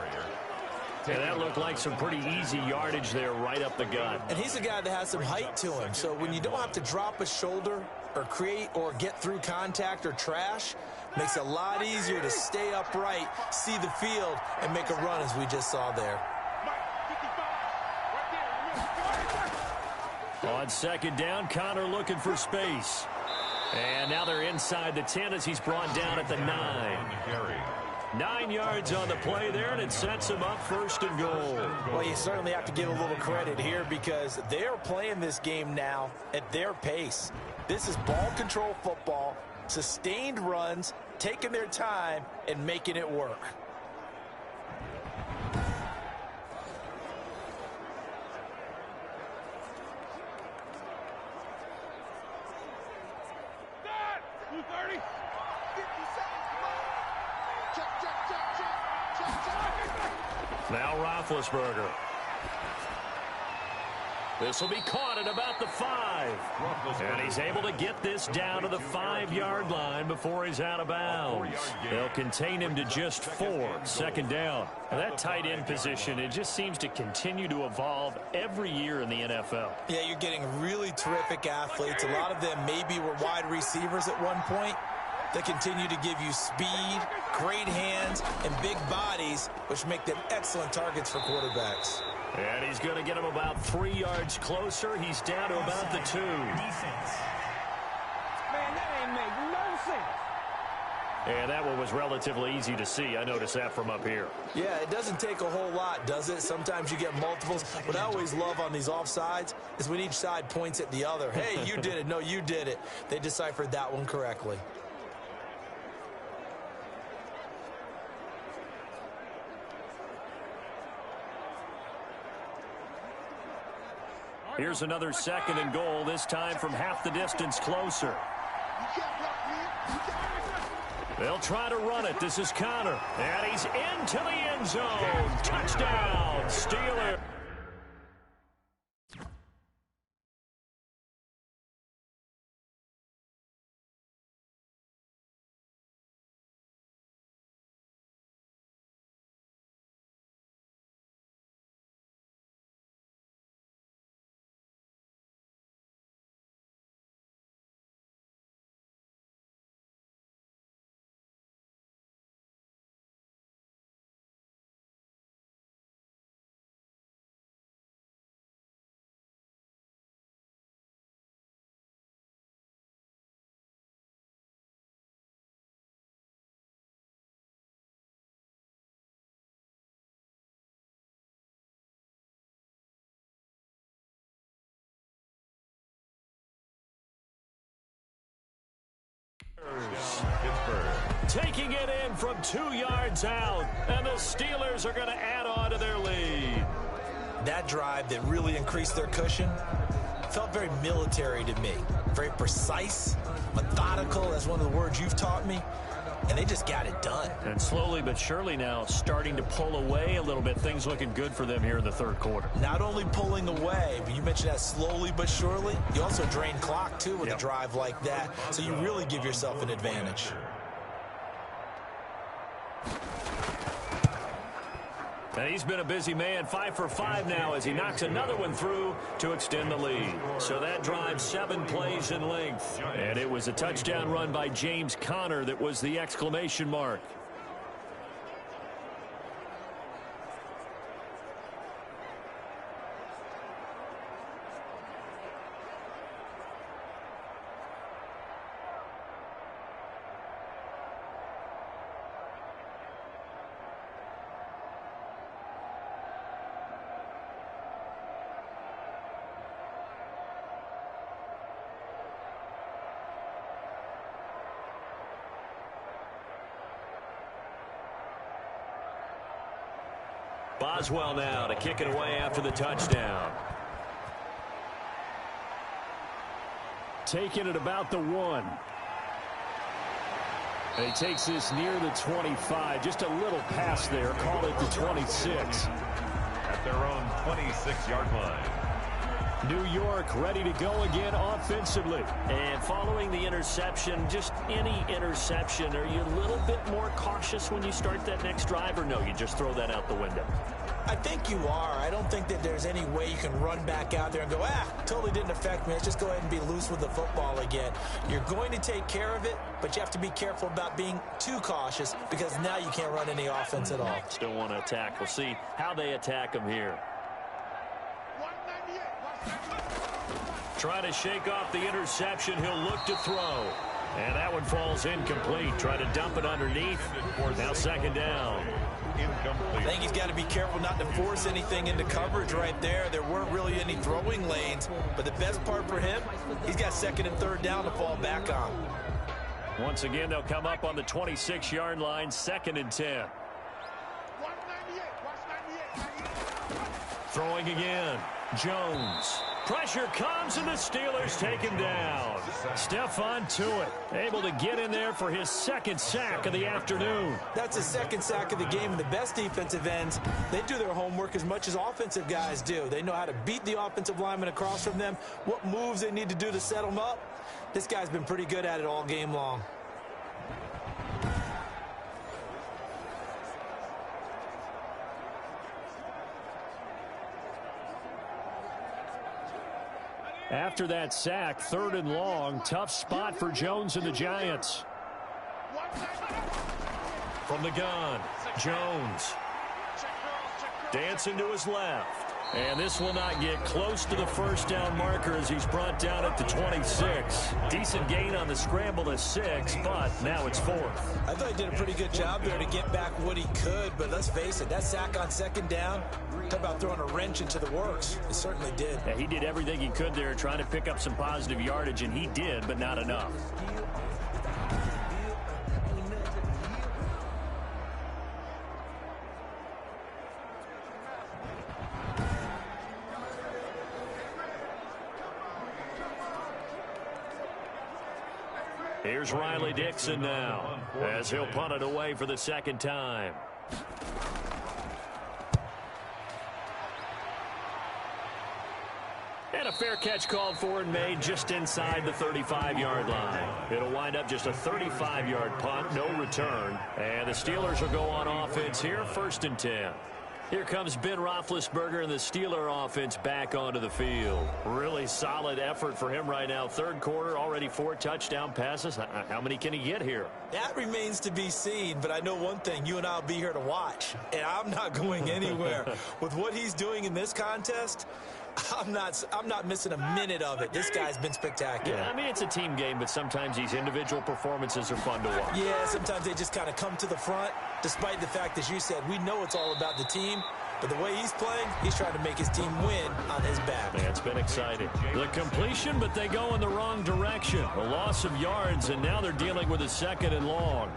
And that looked like some pretty easy yardage there right up the gut. And he's a guy that has some height to him. So when you don't have to drop a shoulder or create or get through contact or trash, makes it a lot easier to stay upright, see the field, and make a run as we just saw there. On 2nd down, Connor looking for space. And now they're inside the 10 as he's brought down at the 9. 9 yards on the play there, and it sets him up 1st and goal. Well, you certainly have to give a little credit here because they're playing this game now at their pace. This is ball control football, sustained runs, taking their time, and making it work. Now Roethlisberger. This will be caught at about the 5. And he's able to get this down to the 5-yard line before he's out of bounds. They'll contain him to just 4. Second down. And that tight end position, it just seems to continue to evolve every year in the NFL. Yeah, you're getting really terrific athletes. A lot of them maybe were wide receivers at one point. They continue to give you speed, great hands, and big bodies, which make them excellent targets for quarterbacks. And he's going to get him about 3 yards closer. He's down to about the 2. Defense. Man, that ain't make no sense. And that one was relatively easy to see. I noticed that from up here. Yeah, it doesn't take a whole lot, does it? Sometimes you get multiples. What I always love on these offsides is when each side points at the other. Hey, you did it. No, you did it. They deciphered that one correctly. Here's another 2nd and goal, this time from half the distance closer. They'll try to run it. This is Connor. And he's into the end zone. Touchdown, Steelers. Taking it in from 2 yards out, and the Steelers are going to add on to their lead. That drive that really increased their cushion felt very military to me. Very precise, methodical, that's one of the words you've taught me. And they just got it done. And slowly but surely now starting to pull away a little bit. Things looking good for them here in the 3rd quarter. Not only pulling away, but you mentioned that slowly but surely. You also drain clock, too, with a drive like that. So you really give yourself an advantage. And he's been a busy man, 5 for 5 now as he knocks another one through to extend the lead. So that drive 7 plays in length. And it was a touchdown run by James Conner that was the exclamation mark. Boswell now to kick it away after the touchdown. Taking it about the 1. And he takes this near the 25. Just a little pass there. Call it the 26. At their own 26-yard line. New York ready to go again offensively. And following the interception, just any interception, are you a little bit more cautious when you start that next drive, or no, you just throw that out the window? I think you are. I don't think that there's any way you can run back out there and go, totally didn't affect me. Let's just go ahead and be loose with the football again. You're going to take care of it, but you have to be careful about being too cautious because now you can't run any offense at all. Still want to attack. We'll see how they attack him here. Trying to shake off the interception. He'll look to throw. And that one falls incomplete. Try to dump it underneath. Now 2nd down. I think he's got to be careful not to force anything into coverage right there. There weren't really any throwing lanes. But the best part for him, he's got 2nd and 3rd down to fall back on. Once again, they'll come up on the 26-yard line, 2nd and 10. Throwing again. Jones. Pressure comes, and the Steelers take him down. Stephon Tuitt able to get in there for his second sack of the afternoon. That's his second sack of the game, and the best defensive ends, they do their homework as much as offensive guys do. They know how to beat the offensive lineman across from them, what moves they need to do to set them up. This guy's been pretty good at it all game long. After that sack, 3rd and long, tough spot for Jones and the Giants. From the gun, Jones. Dancing to his left. And this will not get close to the first down marker as he's brought down at the 26. Decent gain on the scramble to 6, but now it's 4th. I thought he did a pretty good job there to get back what he could, but let's face it, that sack on 2nd down, talk about throwing a wrench into the works. It certainly did. Yeah, he did everything he could there trying to pick up some positive yardage, and he did, but not enough. Here's Riley Dixon now as he'll punt it away for the second time. And a fair catch called for and made just inside the 35-yard line. It'll wind up just a 35-yard punt, no return. And the Steelers will go on offense here, 1st and 10. Here comes Ben Roethlisberger and the Steeler offense back onto the field. Really solid effort for him right now. 3rd quarter, already 4 touchdown passes. How many can he get here? That remains to be seen, but I know one thing. You and I will be here to watch, and I'm not going anywhere. With what he's doing in this contest, I'm not missing a minute of it. This guy's been spectacular. Yeah, I mean, it's a team game, but sometimes these individual performances are fun to watch. Yeah, sometimes they just kind of come to the front, despite the fact, as you said, we know it's all about the team. But the way he's playing, he's trying to make his team win on his back. Yeah, it's been exciting. The completion, but they go in the wrong direction. A loss of yards, and now they're dealing with a 2nd and long.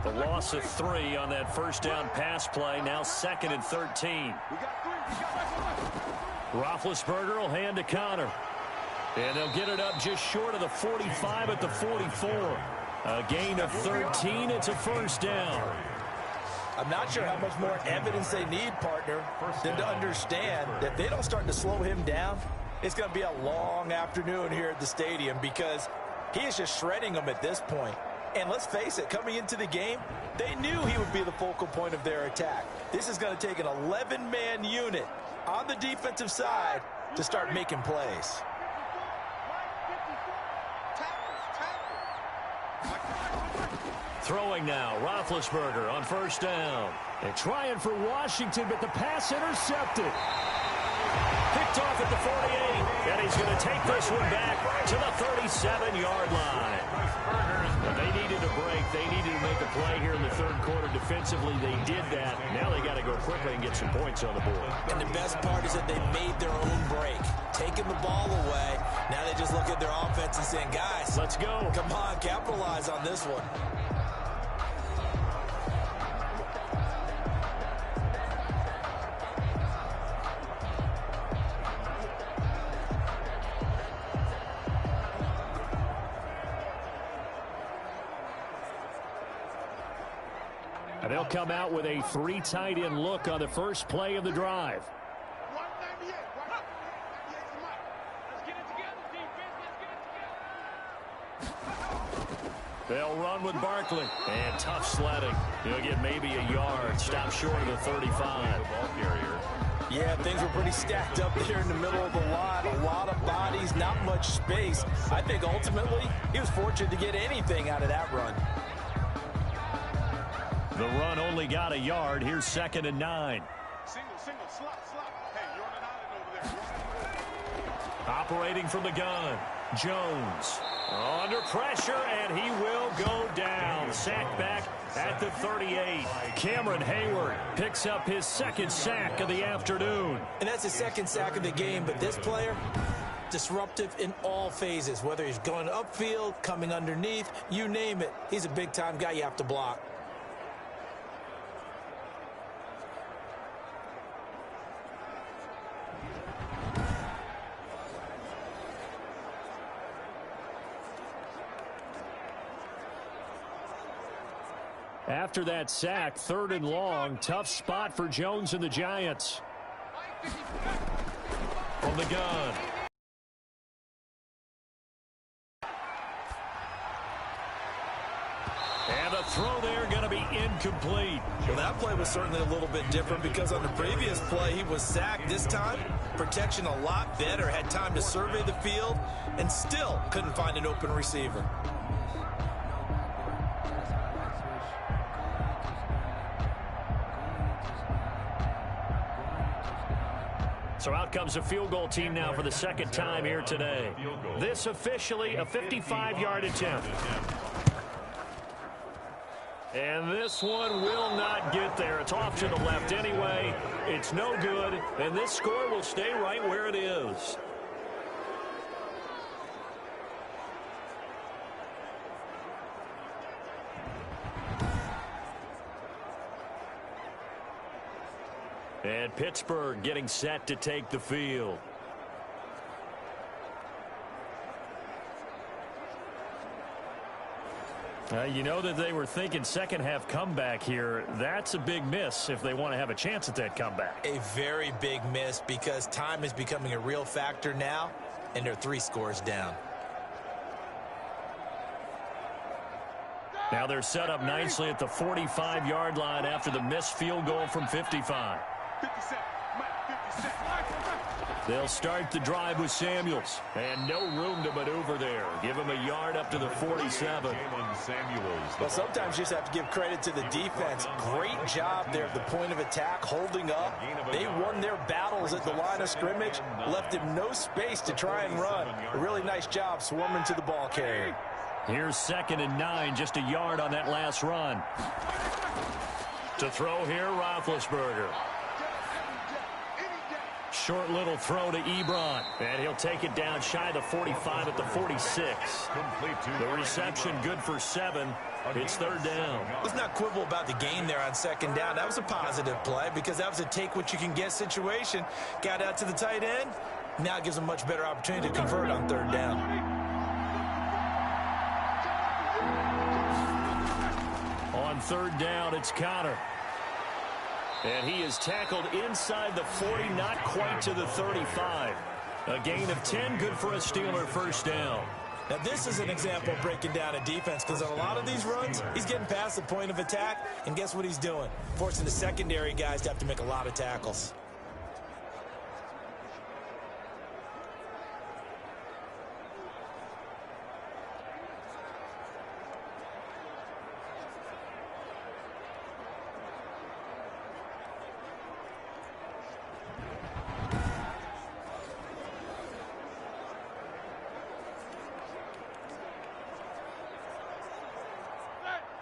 The loss of 3 on that first down pass play. Now 2nd and 13. Roethlisberger will hand to Connor. And they'll get it up just short of the 45 at the 44. A gain of 13. It's a 1st down. I'm not sure how much more evidence they need, partner, than to understand that if they don't start to slow him down, it's going to be a long afternoon here at the stadium because he is just shredding them at this point. And let's face it, coming into the game, they knew he would be the focal point of their attack. This is going to take an 11-man unit on the defensive side to start making plays. Throwing now, Roethlisberger on 1st down. And trying for Washington, but the pass intercepted. Picked off at the 48, and he's going to take this one back to the 37-yard line. But they needed a break. They needed to make a play here in the 3rd quarter. Defensively, they did that. Now they got to go quickly and get some points on the board. And the best part is that they made their own break. Taking the ball away. Now they just look at their offense and saying, guys, let's go. Come on, capitalize on this one. And they'll come out with a 3 tight end look on the first play of the drive. They'll run with Barkley. And tough sledding. He'll get maybe a yard. Stop short of the 35. Yeah, things were pretty stacked up there in the middle of the line. A lot of bodies, not much space. I think ultimately he was fortunate to get anything out of that run. The run only got a yard. Here's 2nd and 9. Single, slot. Hey, you're on an island over there. Operating from the gun, Jones. Under pressure, and he will go down. Sacked back at the 38. Cameron Hayward picks up his 2nd sack of the afternoon. And that's his 2nd sack of the game, but this player, disruptive in all phases, whether he's going upfield, coming underneath, you name it. He's a big-time guy you have to block. After that sack, 3rd and long, tough spot for Jones and the Giants. From the gun. And the throw there going to be incomplete. Well, that play was certainly a little bit different because on the previous play, he was sacked. This time, protection a lot better. Had time to survey the field and still couldn't find an open receiver. So out comes a field goal team now for the second time here today. This officially a 55-yard attempt. And this one will not get there. It's off to the left anyway. It's no good, and this score will stay right where it is. And Pittsburgh getting set to take the field. You know that they were thinking second half comeback here. That's a big miss if they want to have a chance at that comeback. A very big miss because time is becoming a real factor now, and they're 3 scores down. Now they're set up nicely at the 45-yard line after the missed field goal from 55. 57, Mike, 57. They'll start the drive with Samuels. And no room to maneuver there. Give him a yard up to the 47. Well, sometimes you just have to give credit to the defense. Great job there at the point of attack, holding up. They won their battles at the line of scrimmage, left him no space to try and run. A really nice job swarming to the ball carrier. Here's 2nd and 9, just a yard on that last run. To throw here, Roethlisberger. Short little throw to Ebron, and he'll take it down shy of the 45 at the 46. The reception good for 7. It's 3rd down. Let's not quibble about the gain there on 2nd down. That was a positive play because that was a take-what-you-can-get situation. Got out to the tight end. Now it gives them a much better opportunity to convert on 3rd down. On 3rd down, it's Connor. And he is tackled inside the 40, not quite to the 35. A gain of 10, good for a Steeler 1st down. Now, this is an example of breaking down a defense because on a lot of these runs, he's getting past the point of attack, and guess what he's doing? Forcing the secondary guys to have to make a lot of tackles.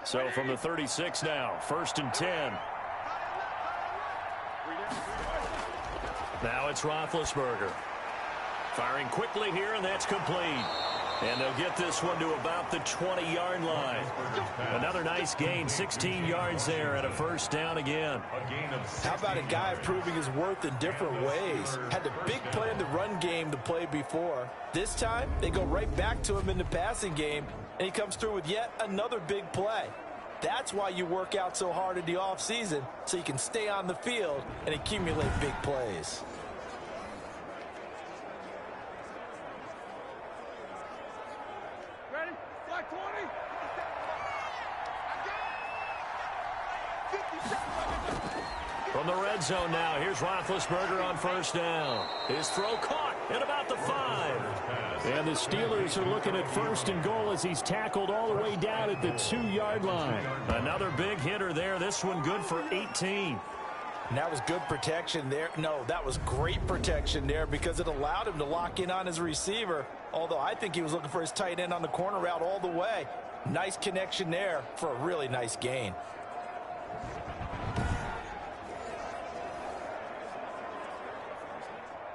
So from the 36 now, 1st and 10. Now it's Roethlisberger. Firing quickly here, and that's complete. And they'll get this one to about the 20-yard line. Another nice gain, 16 yards there, and a 1st down again. How about a guy proving his worth in different ways? Had the big play in the run game to play before. This time, they go right back to him in the passing game, and he comes through with yet another big play. That's why you work out so hard in the offseason, so you can stay on the field and accumulate big plays. Ready? Flag 20. From the red zone now, here's Roethlisberger on 1st down. His throw caught at about the 5. And the Steelers are looking at 1st and goal as he's tackled all the way down at the 2-yard line. Another big hitter there. This one good for 18. And that was good protection there. No, that was great protection there because it allowed him to lock in on his receiver. Although I think he was looking for his tight end on the corner route all the way. Nice connection there for a really nice gain.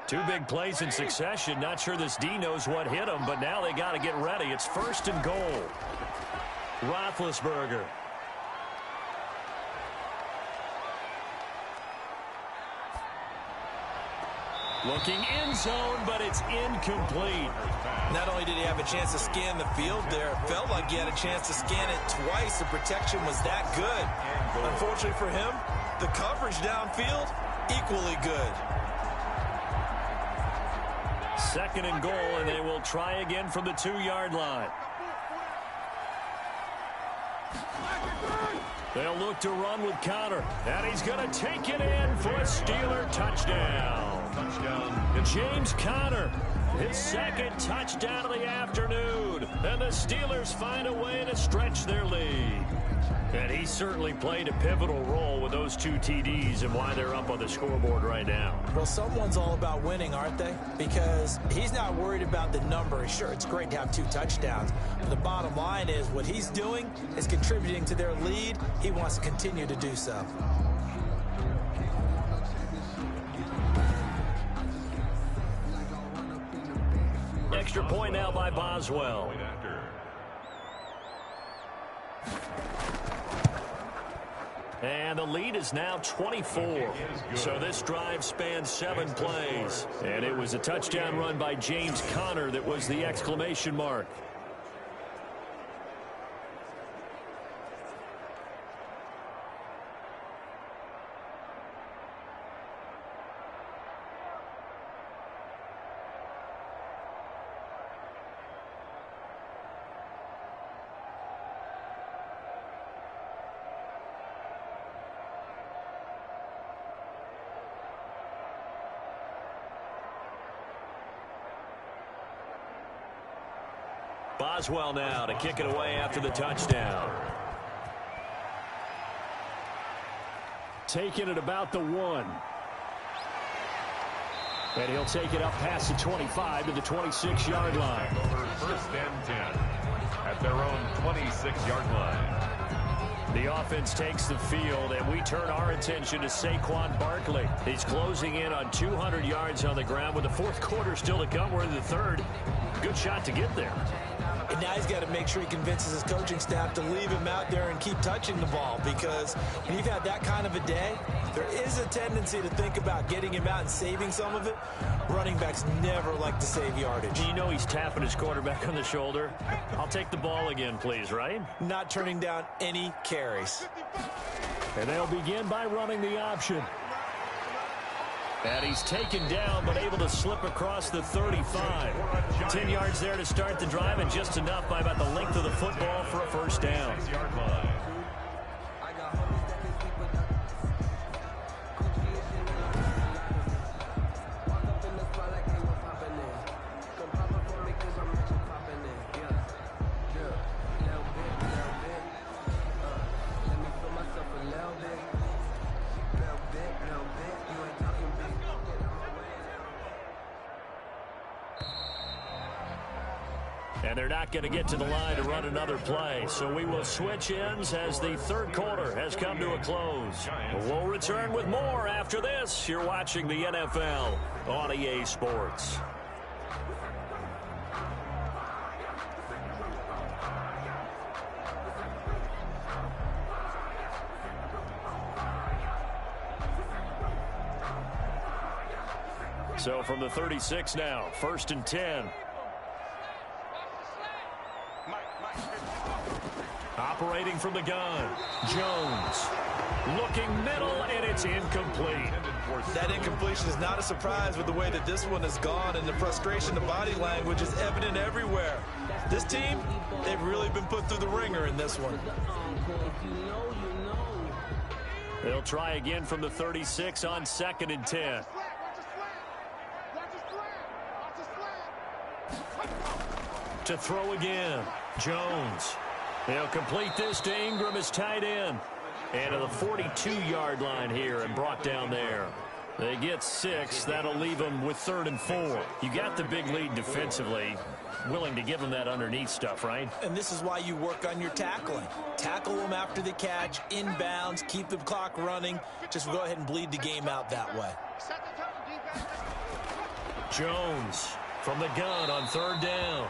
Two big plays in succession. Not sure this D knows what hit him, but now they got to get ready. It's 1st and goal. Roethlisberger. Looking end zone, but it's incomplete. Not only did he have a chance to scan the field there, it felt like he had a chance to scan it twice. The protection was that good. Unfortunately for him, the coverage downfield, equally good. 2nd and goal, and they will try again from the 2-yard line. They'll look to run with Connor, and he's going to take it in for a Steeler touchdown. James Conner, his 2nd touchdown of the afternoon, and the Steelers find a way to stretch their lead. And he certainly played a pivotal role with those 2 TDs and why they're up on the scoreboard right now. Well, someone's all about winning, aren't they? Because he's not worried about the number. Sure, it's great to have 2 touchdowns. But the bottom line is what he's doing is contributing to their lead. He wants to continue to do so. Extra point now by Boswell. And the lead is now 24. So this drive spans 7 plays. And it was a touchdown run by James Conner that was the exclamation mark. Boswell now to kick it away after the touchdown. Taking it about the 1. And he'll take it up past the 25 to the 26-yard line. 1st and 10 at their own 26-yard line. The offense takes the field, and we turn our attention to Saquon Barkley. He's closing in on 200 yards on the ground with the 4th quarter still to come. We're in the 3rd. Good shot to get there. And now he's got to make sure he convinces his coaching staff to leave him out there and keep touching the ball, because when you've had that kind of a day, there is a tendency to think about getting him out and saving some of it. Running backs never like to save yardage. You know he's tapping his quarterback on the shoulder. I'll take the ball again, please, right? Not turning down any carries. And they'll begin by running the option. And he's taken down, but able to slip across the 35. 10 yards there to start the drive, and just enough by about the length of the football for a 1st down. And they're not going to get to the line to run another play. So we will switch ends as the 3rd quarter has come to a close. We'll return with more after this. You're watching the NFL on EA Sports. So from the 36 now, 1st and 10. Operating from the gun, Jones. Looking middle, and it's incomplete. That incompletion is not a surprise with the way that this one has gone, and the frustration, the body language is evident everywhere. This team, they've really been put through the ringer in this one. They'll try again from the 36 on 2nd and 10. To throw again, Jones. They'll complete this to Ingram as tight end. And to the 42-yard line here and brought down there. They get 6. That'll leave them with 3rd and 4. You got the big lead defensively. Willing to give them that underneath stuff, right? And this is why you work on your tackling. Tackle them after the catch, inbounds, keep the clock running. Just go ahead and bleed the game out that way. Jones from the gun on 3rd down.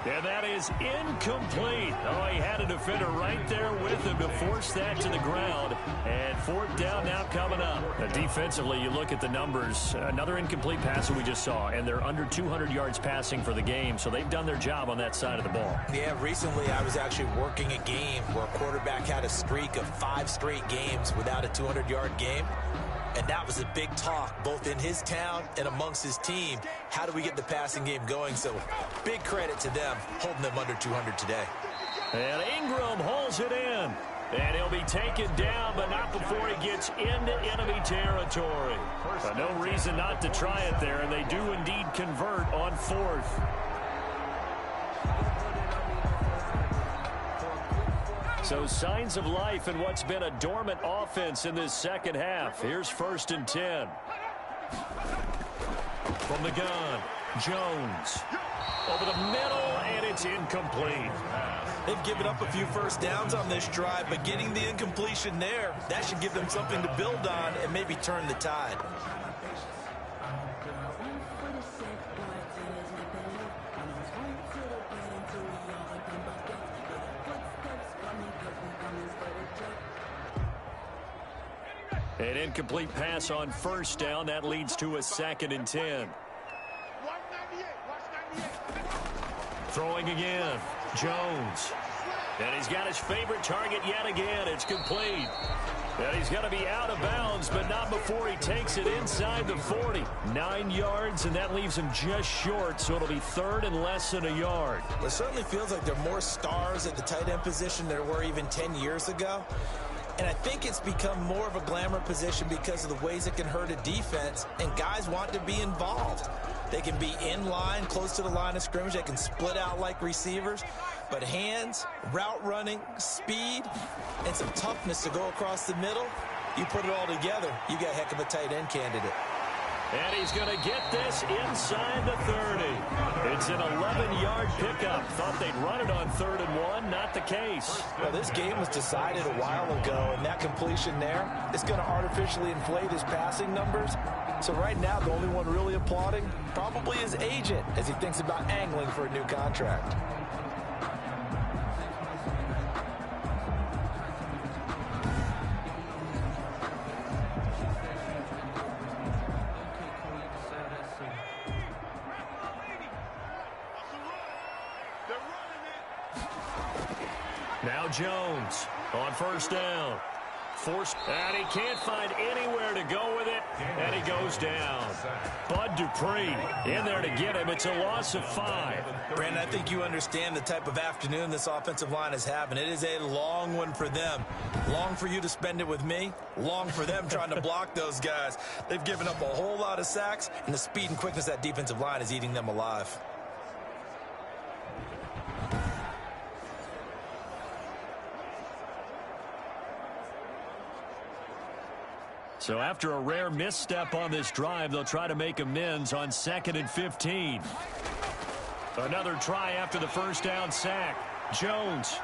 And that is incomplete. Oh, he had a defender right there with him to force that to the ground. And fourth down now coming up. Defensively, you look at the numbers. Another incomplete pass that we just saw, and they're under 200 yards passing for the game, so they've done their job on that side of the ball. Yeah, recently I was actually working a game where a quarterback had a streak of 5 straight games without a 200-yard game. And that was a big talk, both in his town and amongst his team. How do we get the passing game going? So big credit to them, holding them under 200 today. And Ingram holds it in. And he'll be taken down, but not before he gets into enemy territory. But no reason not to try it there, and they do indeed convert on fourth. So signs of life in what's been a dormant offense in this second half. Here's 1st and 10. From the gun, Jones. Over the middle, and it's incomplete. They've given up a few first downs on this drive, but getting the incompletion there, that should give them something to build on and maybe turn the tide. An incomplete pass on 1st down. That leads to a 2nd and 10. Throwing again. Jones. And he's got his favorite target yet again. It's complete. And he's going to be out of bounds, but not before he takes it inside the 40. 9 yards, and that leaves him just short, so it'll be 3rd and less than a yard. It certainly feels like there are more stars at the tight end position than there were even 10 years ago. And I think it's become more of a glamour position because of the ways it can hurt a defense, and guys want to be involved. They can be in line, close to the line of scrimmage. They can split out like receivers. But hands, route running, speed, and some toughness to go across the middle, you put it all together, you got a heck of a tight end candidate. And he's going to get this inside the 30. It's an 11-yard pickup. Thought they'd run it on 3rd and 1. Not the case. Well, this game was decided a while ago, and that completion there is going to artificially inflate his passing numbers. So right now, the only one really applauding probably his agent as he thinks about angling for a new contract. Now Jones on 1st down. And he can't find anywhere to go with it, and he goes down. Bud Dupree in there to get him. It's a loss of 5. Brandon, I think you understand the type of afternoon this offensive line is having. It is a long one for them. Long for you to spend it with me. Long for them trying to block those guys. They've given up a whole lot of sacks, and the speed and quickness of that defensive line is eating them alive. So after a rare misstep on this drive, they'll try to make amends on 2nd and 15. Another try after the 1st down sack. Jones.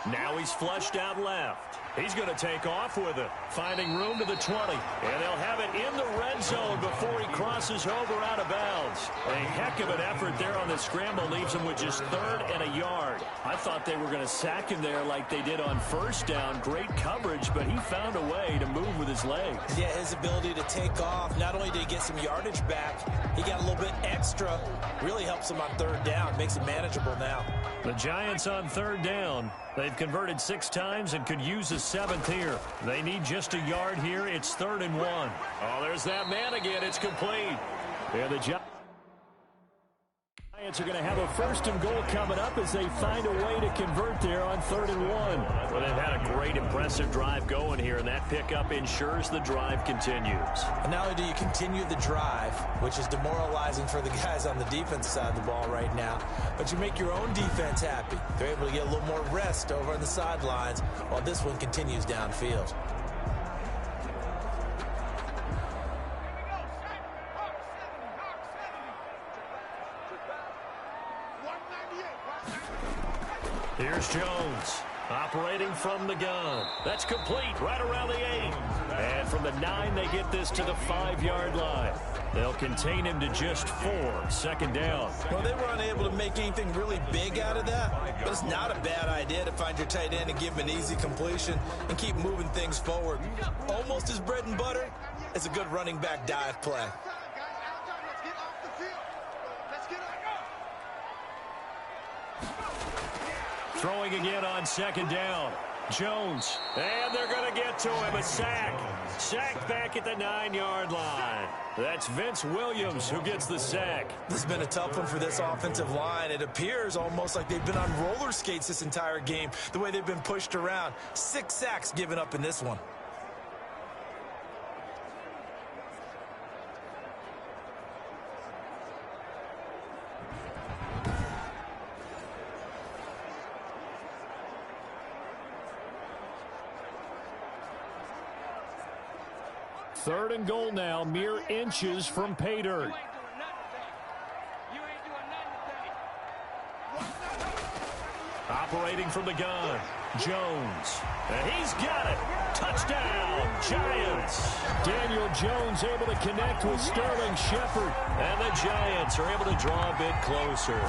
Now he's flushed out left. He's going to take off with it, finding room to the 20. And they'll have it in the red zone before he crosses over out of bounds. A heck of an effort there on the scramble leaves him with just 3rd and a yard. I thought they were going to sack him there like they did on 1st down. Great coverage, but he found a way to move with his legs. Yeah, his ability to take off, not only did he get some yardage back, he got a little bit extra. Really helps him on 3rd down, makes it manageable now. The Giants on 3rd down. They've converted 6 times and could use a 7th here. They need just a yard here. It's 3rd and 1. Oh, there's that man again. It's complete. And the Giants are going to have a 1st and goal coming up as they find a way to convert there on 3rd and 1. Well, they've had a great, impressive drive going here, and that pickup ensures the drive continues. And not only do you continue the drive, which is demoralizing for the guys on the defense side of the ball right now, but you make your own defense happy. They're able to get a little more rest over on the sidelines while this one continues downfield. Here's Jones. Operating from the gun. That's complete right around the 8. And from the 9, they get this to the 5-yard line. They'll contain him to just 4. Second down. Well, they were unable to make anything really big out of that, but it's not a bad idea to find your tight end and give him an easy completion and keep moving things forward. Almost as bread and butter as a good running back dive play. Throwing again on second down. Jones. And they're going to get to him. A sack. Sacked back at the 9-yard line. That's Vince Williams who gets the sack. This has been a tough one for this offensive line. It appears almost like they've been on roller skates this entire game, the way they've been pushed around. 6 sacks given up in this one. Third and goal now, mere inches from pay dirt. Operating from the gun, Jones. And he's got it. Touchdown, Giants. Daniel Jones able to connect with Sterling Shepard. And the Giants are able to draw a bit closer.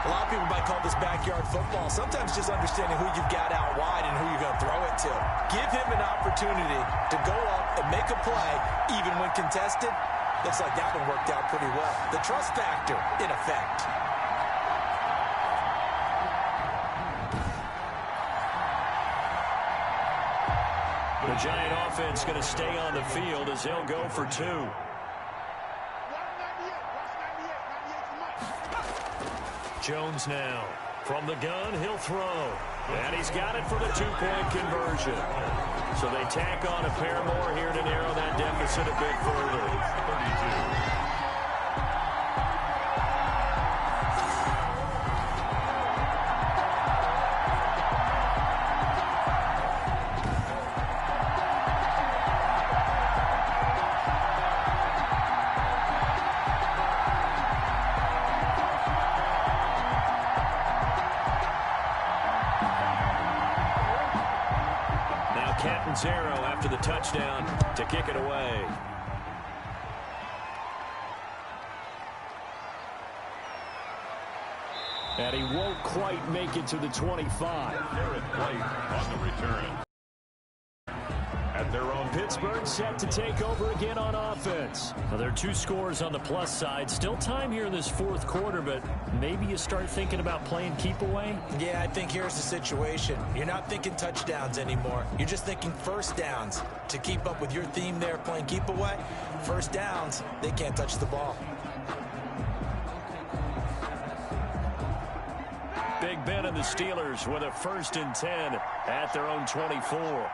A lot of people might call this backyard football. Sometimes just understanding who you've got out wide and who you're going to throw it to. Give him an opportunity to go up and make a play, even when contested. Looks like that one worked out pretty well. The trust factor in effect. The Giant offense going to stay on the field as they'll go for 2. Jones now. From the gun, he'll throw. And he's got it for the 2-point conversion. So they tack on a pair more here to narrow that deficit a bit further. 32. Zero after the touchdown to kick it away. And he won't quite make it to the 25. Garrett White on the return. At their own Pittsburgh set to take over again on offense. Now, there are 2 scores on the plus side. Still time here in this 4th quarter, but maybe you start thinking about playing keep away? Yeah, I think here's the situation. You're not thinking touchdowns anymore. You're just thinking first downs. To keep up with your theme there, playing keep away, first downs, they can't touch the ball. Big Ben and the Steelers with a 1st and 10 at their own 24.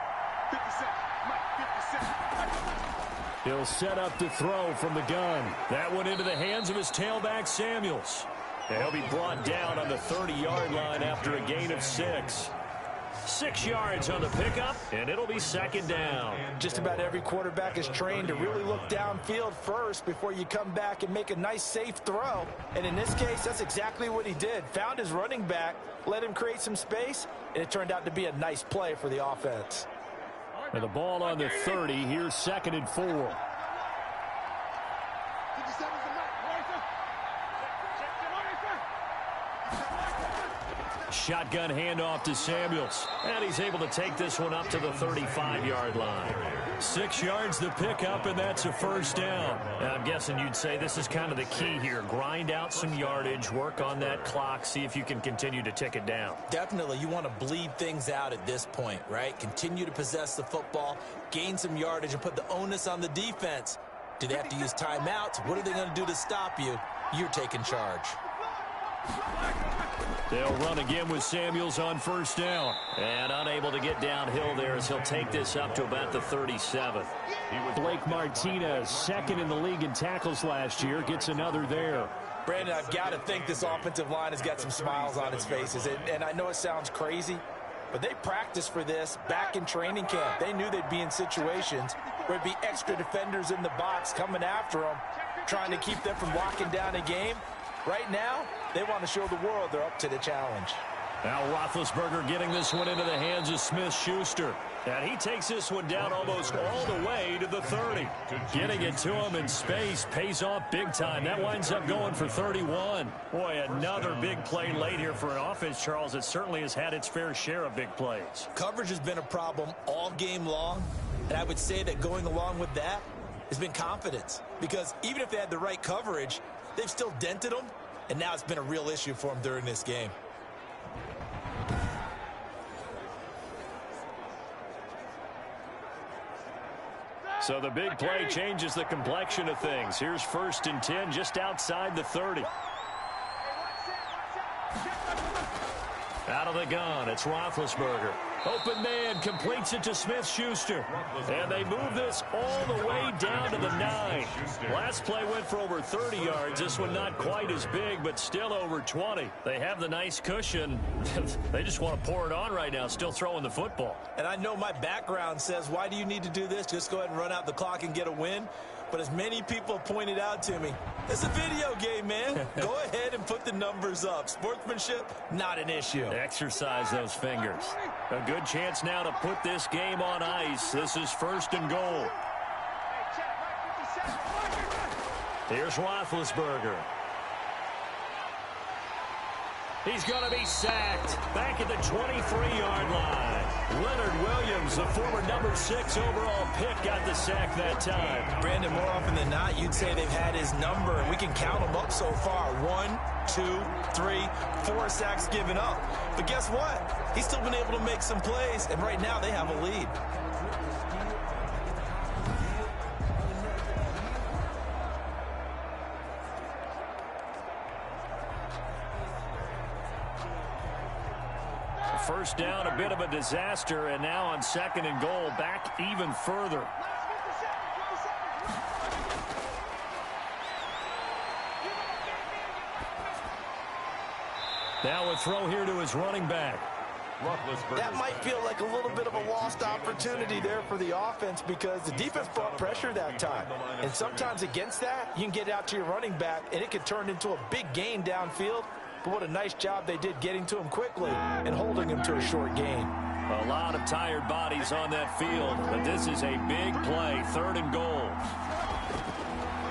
He'll set up to throw from the gun. That one into the hands of his tailback, Samuels. And he'll be brought down on the 30-yard line after a gain of 6. 6 yards on the pickup, and it'll be second down. Just about every quarterback is trained to really look downfield first before you come back and make a nice, safe throw. And in this case, that's exactly what he did. Found his running back, let him create some space, and it turned out to be a nice play for the offense. And the ball on the 30. Here's 2nd and 4. Shotgun handoff to Samuels. And he's able to take this one up to the 35-yard line. 6 yards the pickup, and that's a first down. Now, I'm guessing you'd say this is kind of the key here. Grind out some yardage, work on that clock, see if you can continue to tick it down. Definitely, you want to bleed things out at this point, right? Continue to possess the football, gain some yardage, and put the onus on the defense. Do they have to use timeouts? What are they going to do to stop you? You're taking charge. They'll run again with Samuels on first down. And unable to get downhill there as he'll take this up to about the 37. Blake Martinez, 2nd in the league in tackles last year, gets another there. Brandon, I've got to think this offensive line has got some smiles on its faces. And I know it sounds crazy, but they practiced for this back in training camp. They knew they'd be in situations where there'd be extra defenders in the box coming after them, trying to keep them from locking down a game. Right now, they want to show the world they're up to the challenge. Now Roethlisberger getting this one into the hands of Smith-Schuster. And he takes this one down almost all the way to the 30. Getting it to him in space pays off big time. That winds up going for 31. Boy, another big play late here for an offense, Charles. It certainly has had its fair share of big plays. Coverage has been a problem all game long. And I would say that going along with that has been confidence. Because even if they had the right coverage, they've still dented them. And now it's been a real issue for them during this game. So the big play changes the complexion of things. Here's 1st and 10 just outside the 30. Out of the gun, it's Roethlisberger. Open man completes it to Smith-Schuster. And they move this all the way down to the 9. Last play went for over 30 yards. This one not quite as big, but still over 20. They have the nice cushion. They just want to pour it on right now, still throwing the football. And I know my background says, why do you need to do this? Just go ahead and run out the clock and get a win. But as many people pointed out to me, it's a video game, man. Go ahead and put the numbers up. Sportsmanship, not an issue. Exercise those fingers. A good chance now to put this game on ice. This is 1st and goal. Here's Roethlisberger. He's going to be sacked back at the 23-yard line. Leonard Williams, the former number 6 overall pick, got the sack that time. Brandon, more often than not, you'd say they've had his number, and we can count them up so far. 1, 2, 3, 4 sacks given up. But guess what? He's still been able to make some plays, and right now they have a lead. First down, a bit of a disaster, and now on 2nd and goal, back even further. Now a throw here to his running back. That might feel like a little bit of a lost opportunity there for the offense because the defense brought pressure that time. And sometimes against that, you can get out to your running back, and it could turn into a big gain downfield. But what a nice job they did getting to him quickly and holding him to a short gain. A lot of tired bodies on that field, but this is a big play. 3rd and goal.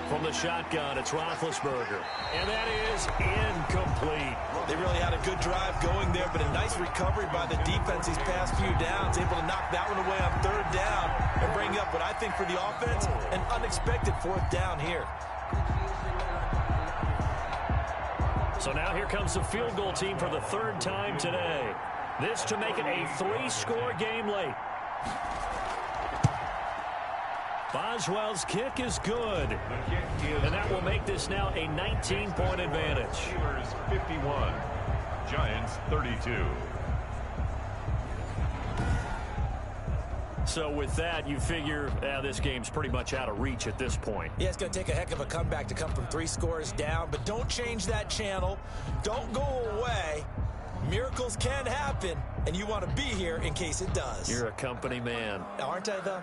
From the shotgun, it's Roethlisberger. And that is incomplete. They really had a good drive going there, but a nice recovery by the defense these past few downs, able to knock that one away on 3rd down and bring up what I think for the offense, an unexpected 4th down here. So now here comes the field goal team for the 3rd time today. This to make it a 3-score game late. Boswell's kick is good. And that will make this now a 19-point advantage. Steelers 51, Giants 32. So with that, you figure this game's pretty much out of reach at this point. Yeah, it's going to take a heck of a comeback to come from 3 scores down, but don't change that channel. Don't go away. Miracles can happen, and you want to be here in case it does. You're a company man. Aren't I, though?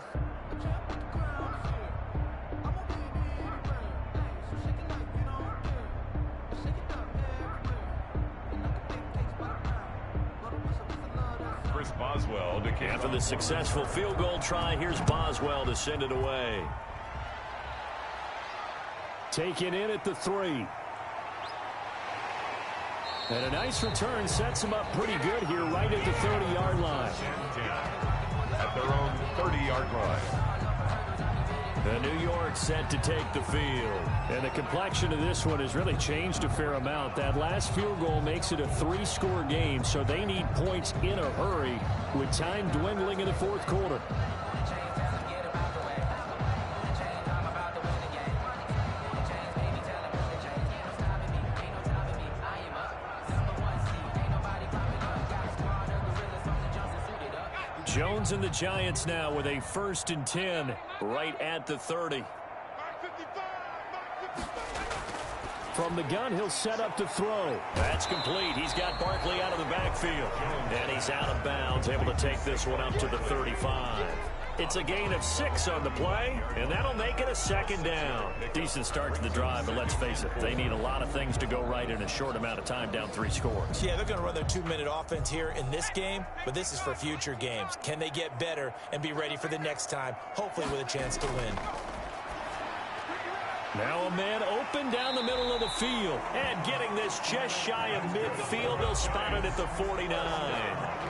Boswell to kick. After the successful field goal try, here's Boswell to send it away. Taken in at the 3. And a nice return sets him up pretty good here right at the 30-yard line. At their own 30-yard line. The New York set to take the field. And the complexion of this one has really changed a fair amount. That last field goal makes it a 3-score game, so they need points in a hurry with time dwindling in the 4th quarter. Jones and the Giants now with a 1st and 10 right at the 30. From the gun, he'll set up to throw. That's complete. He's got Barkley out of the backfield. And he's out of bounds, able to take this one up to the 35. It's a gain of 6 on the play, and that'll make it a second down. Decent start to the drive, but let's face it, they need a lot of things to go right in a short amount of time, down 3 scores. Yeah, they're going to run their 2-minute offense here in this game, but this is for future games. Can they get better and be ready for the next time, hopefully with a chance to win? Now a man open down the middle of the field. And getting this just shy of midfield, they'll spot it at the 49.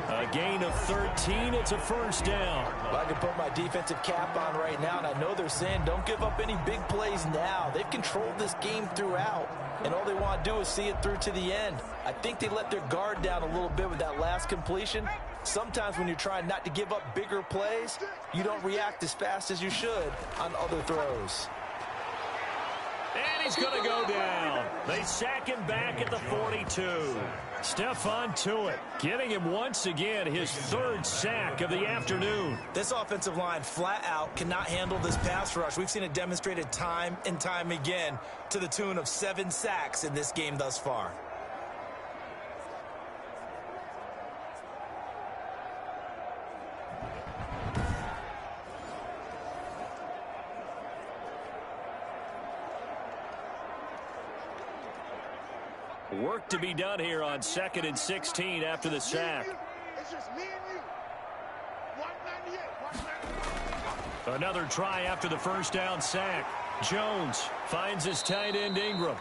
A gain of 13, it's a first down. Well, I can put my defensive cap on right now, and I know they're saying don't give up any big plays now. They've controlled this game throughout, and all they want to do is see it through to the end. I think they let their guard down a little bit with that last completion. Sometimes when you're trying not to give up bigger plays, you don't react as fast as you should on other throws. And he's going to go down. They sack him back at the 42. Stephon Tuitt getting him once again his 3rd sack of the afternoon. This offensive line flat out cannot handle this pass rush. We've seen it demonstrated time and time again to the tune of 7 sacks in this game thus far. Work to be done here on 2nd and 16 after the sack. It's just me and you. 198. Another try after the first down sack. Jones finds his tight end Ingram.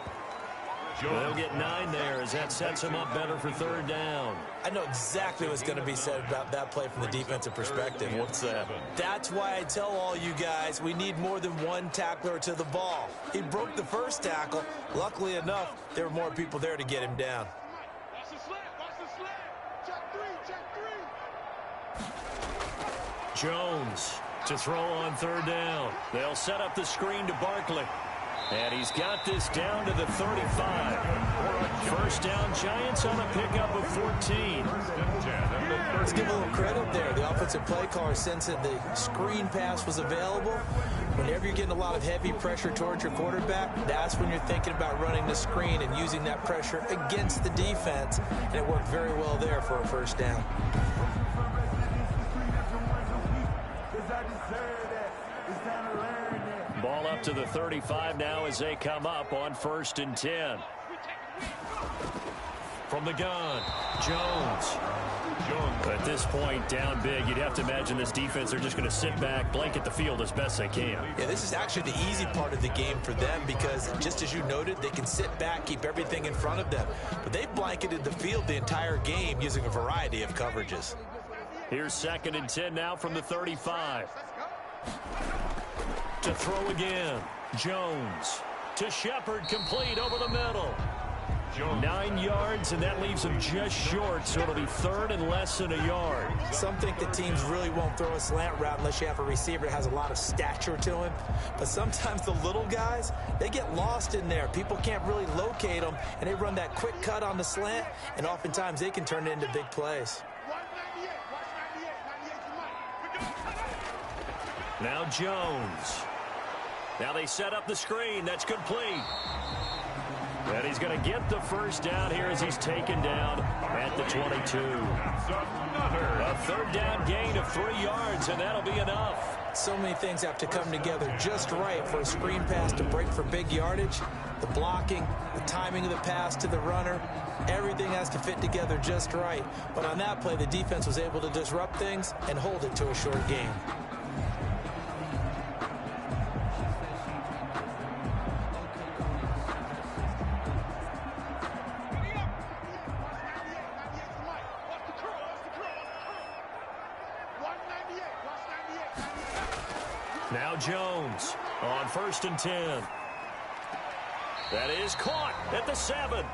They'll get 9 there as that sets him up better for 3rd down. I know exactly what's going to be said about that play from the defensive perspective. What's that? That's why I tell all you guys we need more than one tackler to the ball. He broke the first tackle. Luckily enough, there were more people there to get him down. Watch the slant. Watch the slant. Check 3. Jones to throw on 3rd down. They'll set up the screen to Barkley. And he's got this down to the 35. First down, Giants on a pickup of 14. Let's give a little credit there. The offensive play caller sensed that the screen pass was available. Whenever you're getting a lot of heavy pressure towards your quarterback, that's when you're thinking about running the screen and using that pressure against the defense. And it worked very well there for a first down. Ball up to the 35 now as they come up on 1st and 10. From the gun, Jones. At this point, down big, you'd have to imagine this defense, they're just going to sit back, blanket the field as best they can. Yeah, this is actually the easy part of the game for them because, just as you noted, they can sit back, keep everything in front of them. But they've blanketed the field the entire game using a variety of coverages. Here's 2nd and 10 now from the 35. To throw again, Jones. To Shepard, complete over the middle. 9 yards, and that leaves him just short, so it'll be 3rd and less than a yard. Some think that teams really won't throw a slant route unless you have a receiver that has a lot of stature to him. But sometimes the little guys, they get lost in there. People can't really locate them, and they run that quick cut on the slant, and oftentimes they can turn it into big plays. Now Jones. Now they set up the screen. That's complete. And he's going to get the first down here as he's taken down at the 22. A 3rd down gain of 3 yards, and that'll be enough. So many things have to come together just right for a screen pass to break for big yardage. The blocking, the timing of the pass to the runner, everything has to fit together just right. But on that play, the defense was able to disrupt things and hold it to a short game. Now Jones on 1st and 10. That is caught at the 7.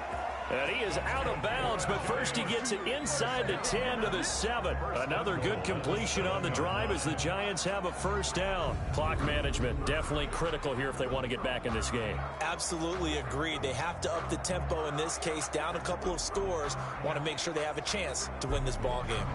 And he is out of bounds, but first he gets it inside the 10 to the 7. Another good completion on the drive as the Giants have a first down. Clock management definitely critical here if they want to get back in this game. Absolutely agreed. They have to up the tempo in this case, down a couple of scores. Want to make sure they have a chance to win this ball game.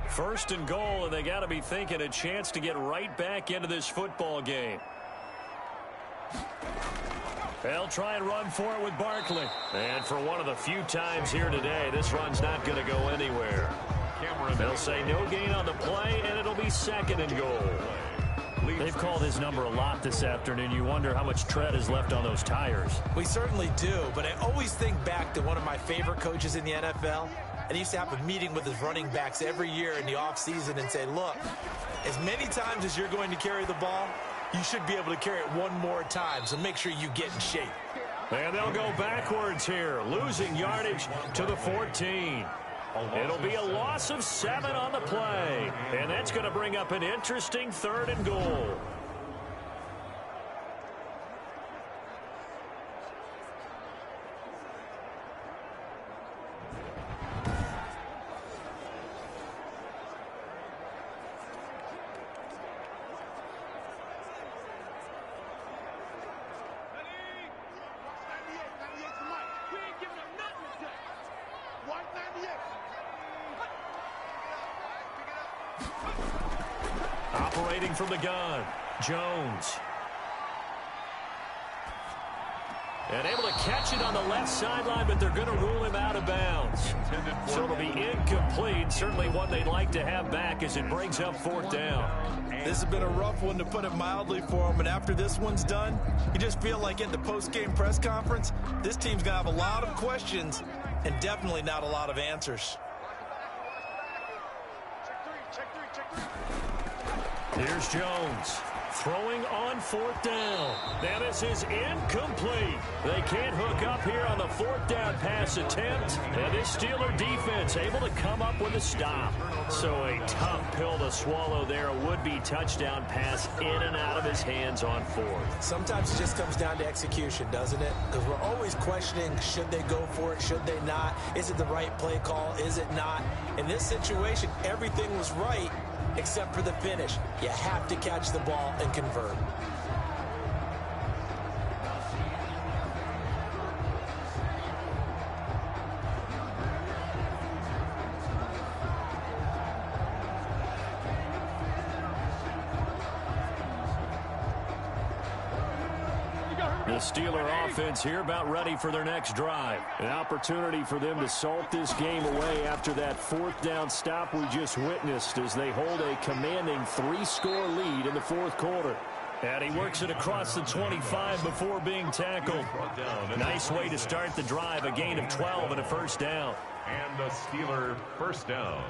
First and goal, and they got to be thinking a chance to get right back into this football game. They'll try and run for it with Barkley. And for one of the few times here today, this run's not going to go anywhere. They'll say no gain on the play, and it'll be second and goal. They've called his number a lot this afternoon. You wonder how much tread is left on those tires. We certainly do, but I always think back to one of my favorite coaches in the NFL. And he used to have a meeting with his running backs every year in the offseason and say, look, as many times as you're going to carry the ball, you should be able to carry it one more time, so make sure you get in shape. And they'll go backwards here, losing yardage to the 14. It'll be a loss of 7 on the play. And that's going to bring up an interesting third and goal. Operating from the gun, Jones. And able to catch it on the left sideline, but they're going to rule him out of bounds. So it'll be incomplete. Certainly one they'd like to have back as it brings up fourth down. This has been a rough one, to put it mildly, for him. And after this one's done, you just feel like at the post-game press conference, this team's going to have a lot of questions and definitely not a lot of answers. Here's Jones throwing on fourth down. Now this is incomplete. They can't hook up here on the fourth down pass attempt. And this Steeler defense able to come up with a stop. So a tough pill to swallow there. A would-be touchdown pass in and out of his hands on fourth. Sometimes it just comes down to execution, doesn't it? Because we're always questioning, should they go for it, should they not? Is it the right play call, is it not? In this situation, everything was right, except for the finish. You have to catch the ball and convert. The Steeler offense here about ready for their next drive. An opportunity for them to salt this game away after that fourth down stop we just witnessed as they hold a commanding 3-score lead in the fourth quarter. And he works it across the 25 before being tackled. Nice way to start the drive, a gain of 12 and a first down. And the Steeler first down.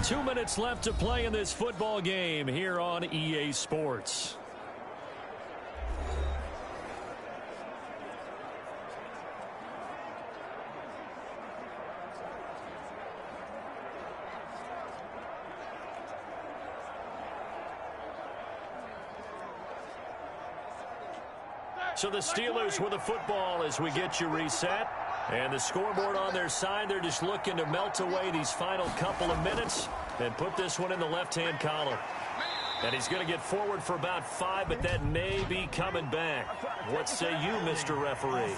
Two minutes left to play in this football game here on EA Sports. So the Steelers with the football as we get you reset. And the scoreboard on their side, they're just looking to melt away these final couple of minutes and put this one in the left-hand column. And he's going to get forward for about 5, but that may be coming back. What say you, Mr. Referee?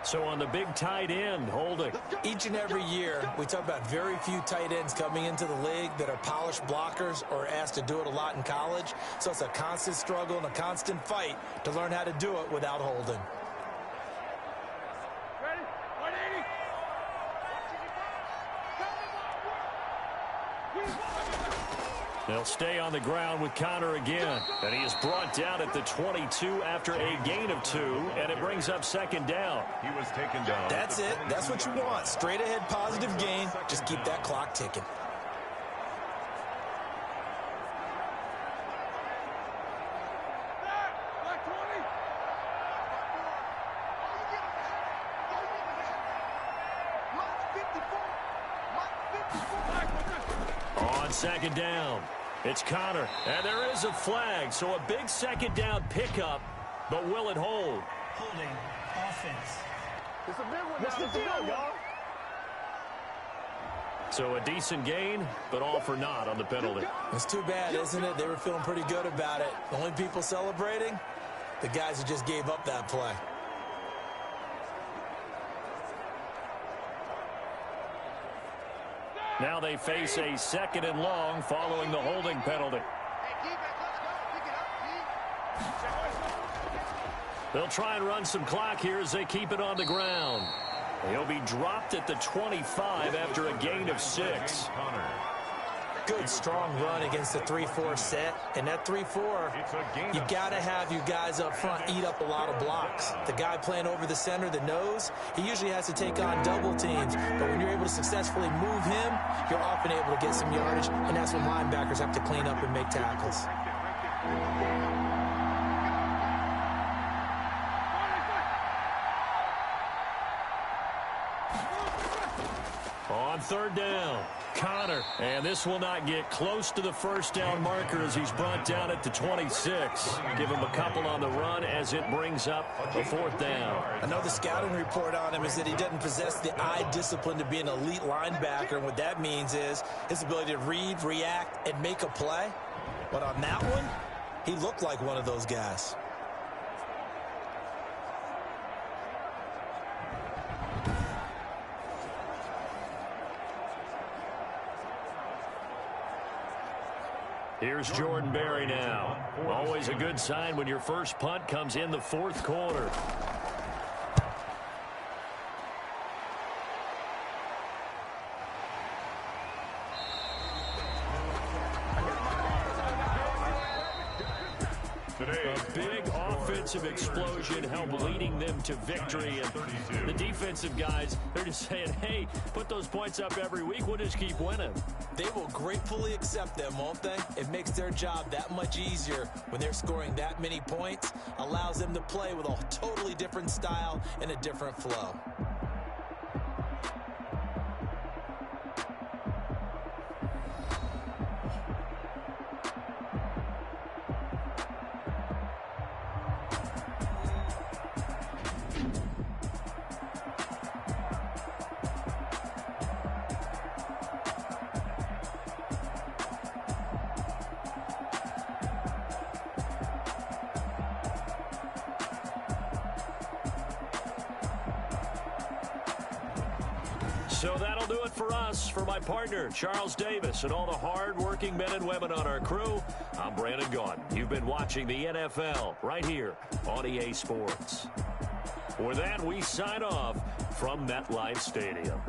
So on the big tight end, holding. Each and every year, we talk about very few tight ends coming into the league that are polished blockers or asked to do it a lot in college. So it's a constant struggle and a constant fight to learn how to do it without holding. Ready? 180. They'll stay on the ground with Connor again. And he is brought down at the 22 after a gain of 2, and it brings up second down. He was taken down. That's it. That's what you want. Straight ahead positive gain. Just keep that clock ticking. On second down, it's Connor, and there is a flag, so a big second down pickup, but will it hold? Holding offense. It's a big one. What's the deal, y'all? So a decent gain, but all for naught on the penalty. It's too bad, isn't it? They were feeling pretty good about it. The only people celebrating, the guys who just gave up that play. Now they face a 2nd and long following the holding penalty. They'll try and run some clock here as they keep it on the ground. He'll be dropped at the 25 after a gain of 6. Good, strong run against the 3-4 set. And that 3-4, you got to have you guys up front eat up a lot of blocks. The guy playing over the center, the nose, he usually has to take on double teams. But when you're able to successfully move him, you're often able to get some yardage, and that's when linebackers have to clean up and make tackles. On 3rd down, Connor. And this will not get close to the 1st down marker as he's brought down at the 26. Give him a couple on the run as it brings up a 4th down. I know the scouting report on him is that he doesn't possess the eye discipline to be an elite linebacker. And what that means is his ability to read, react, and make a play. But on that one, he looked like one of those guys. Here's Jordan Berry now. Always a good sign when your first punt comes in the 4th quarter. A big offensive explosion helped leading them to victory. And the defensive guys, they're just saying, hey, put those points up every week. We'll just keep winning. They will gratefully accept them, won't they? It makes their job that much easier when they're scoring that many points. Allows them to play with a totally different style and a different flow. So that'll do it for us. For my partner, Charles Davis, and all the hard-working men and women on our crew, I'm Brandon Gaudin. You've been watching the NFL right here on EA Sports. With that, we sign off from MetLife Stadium.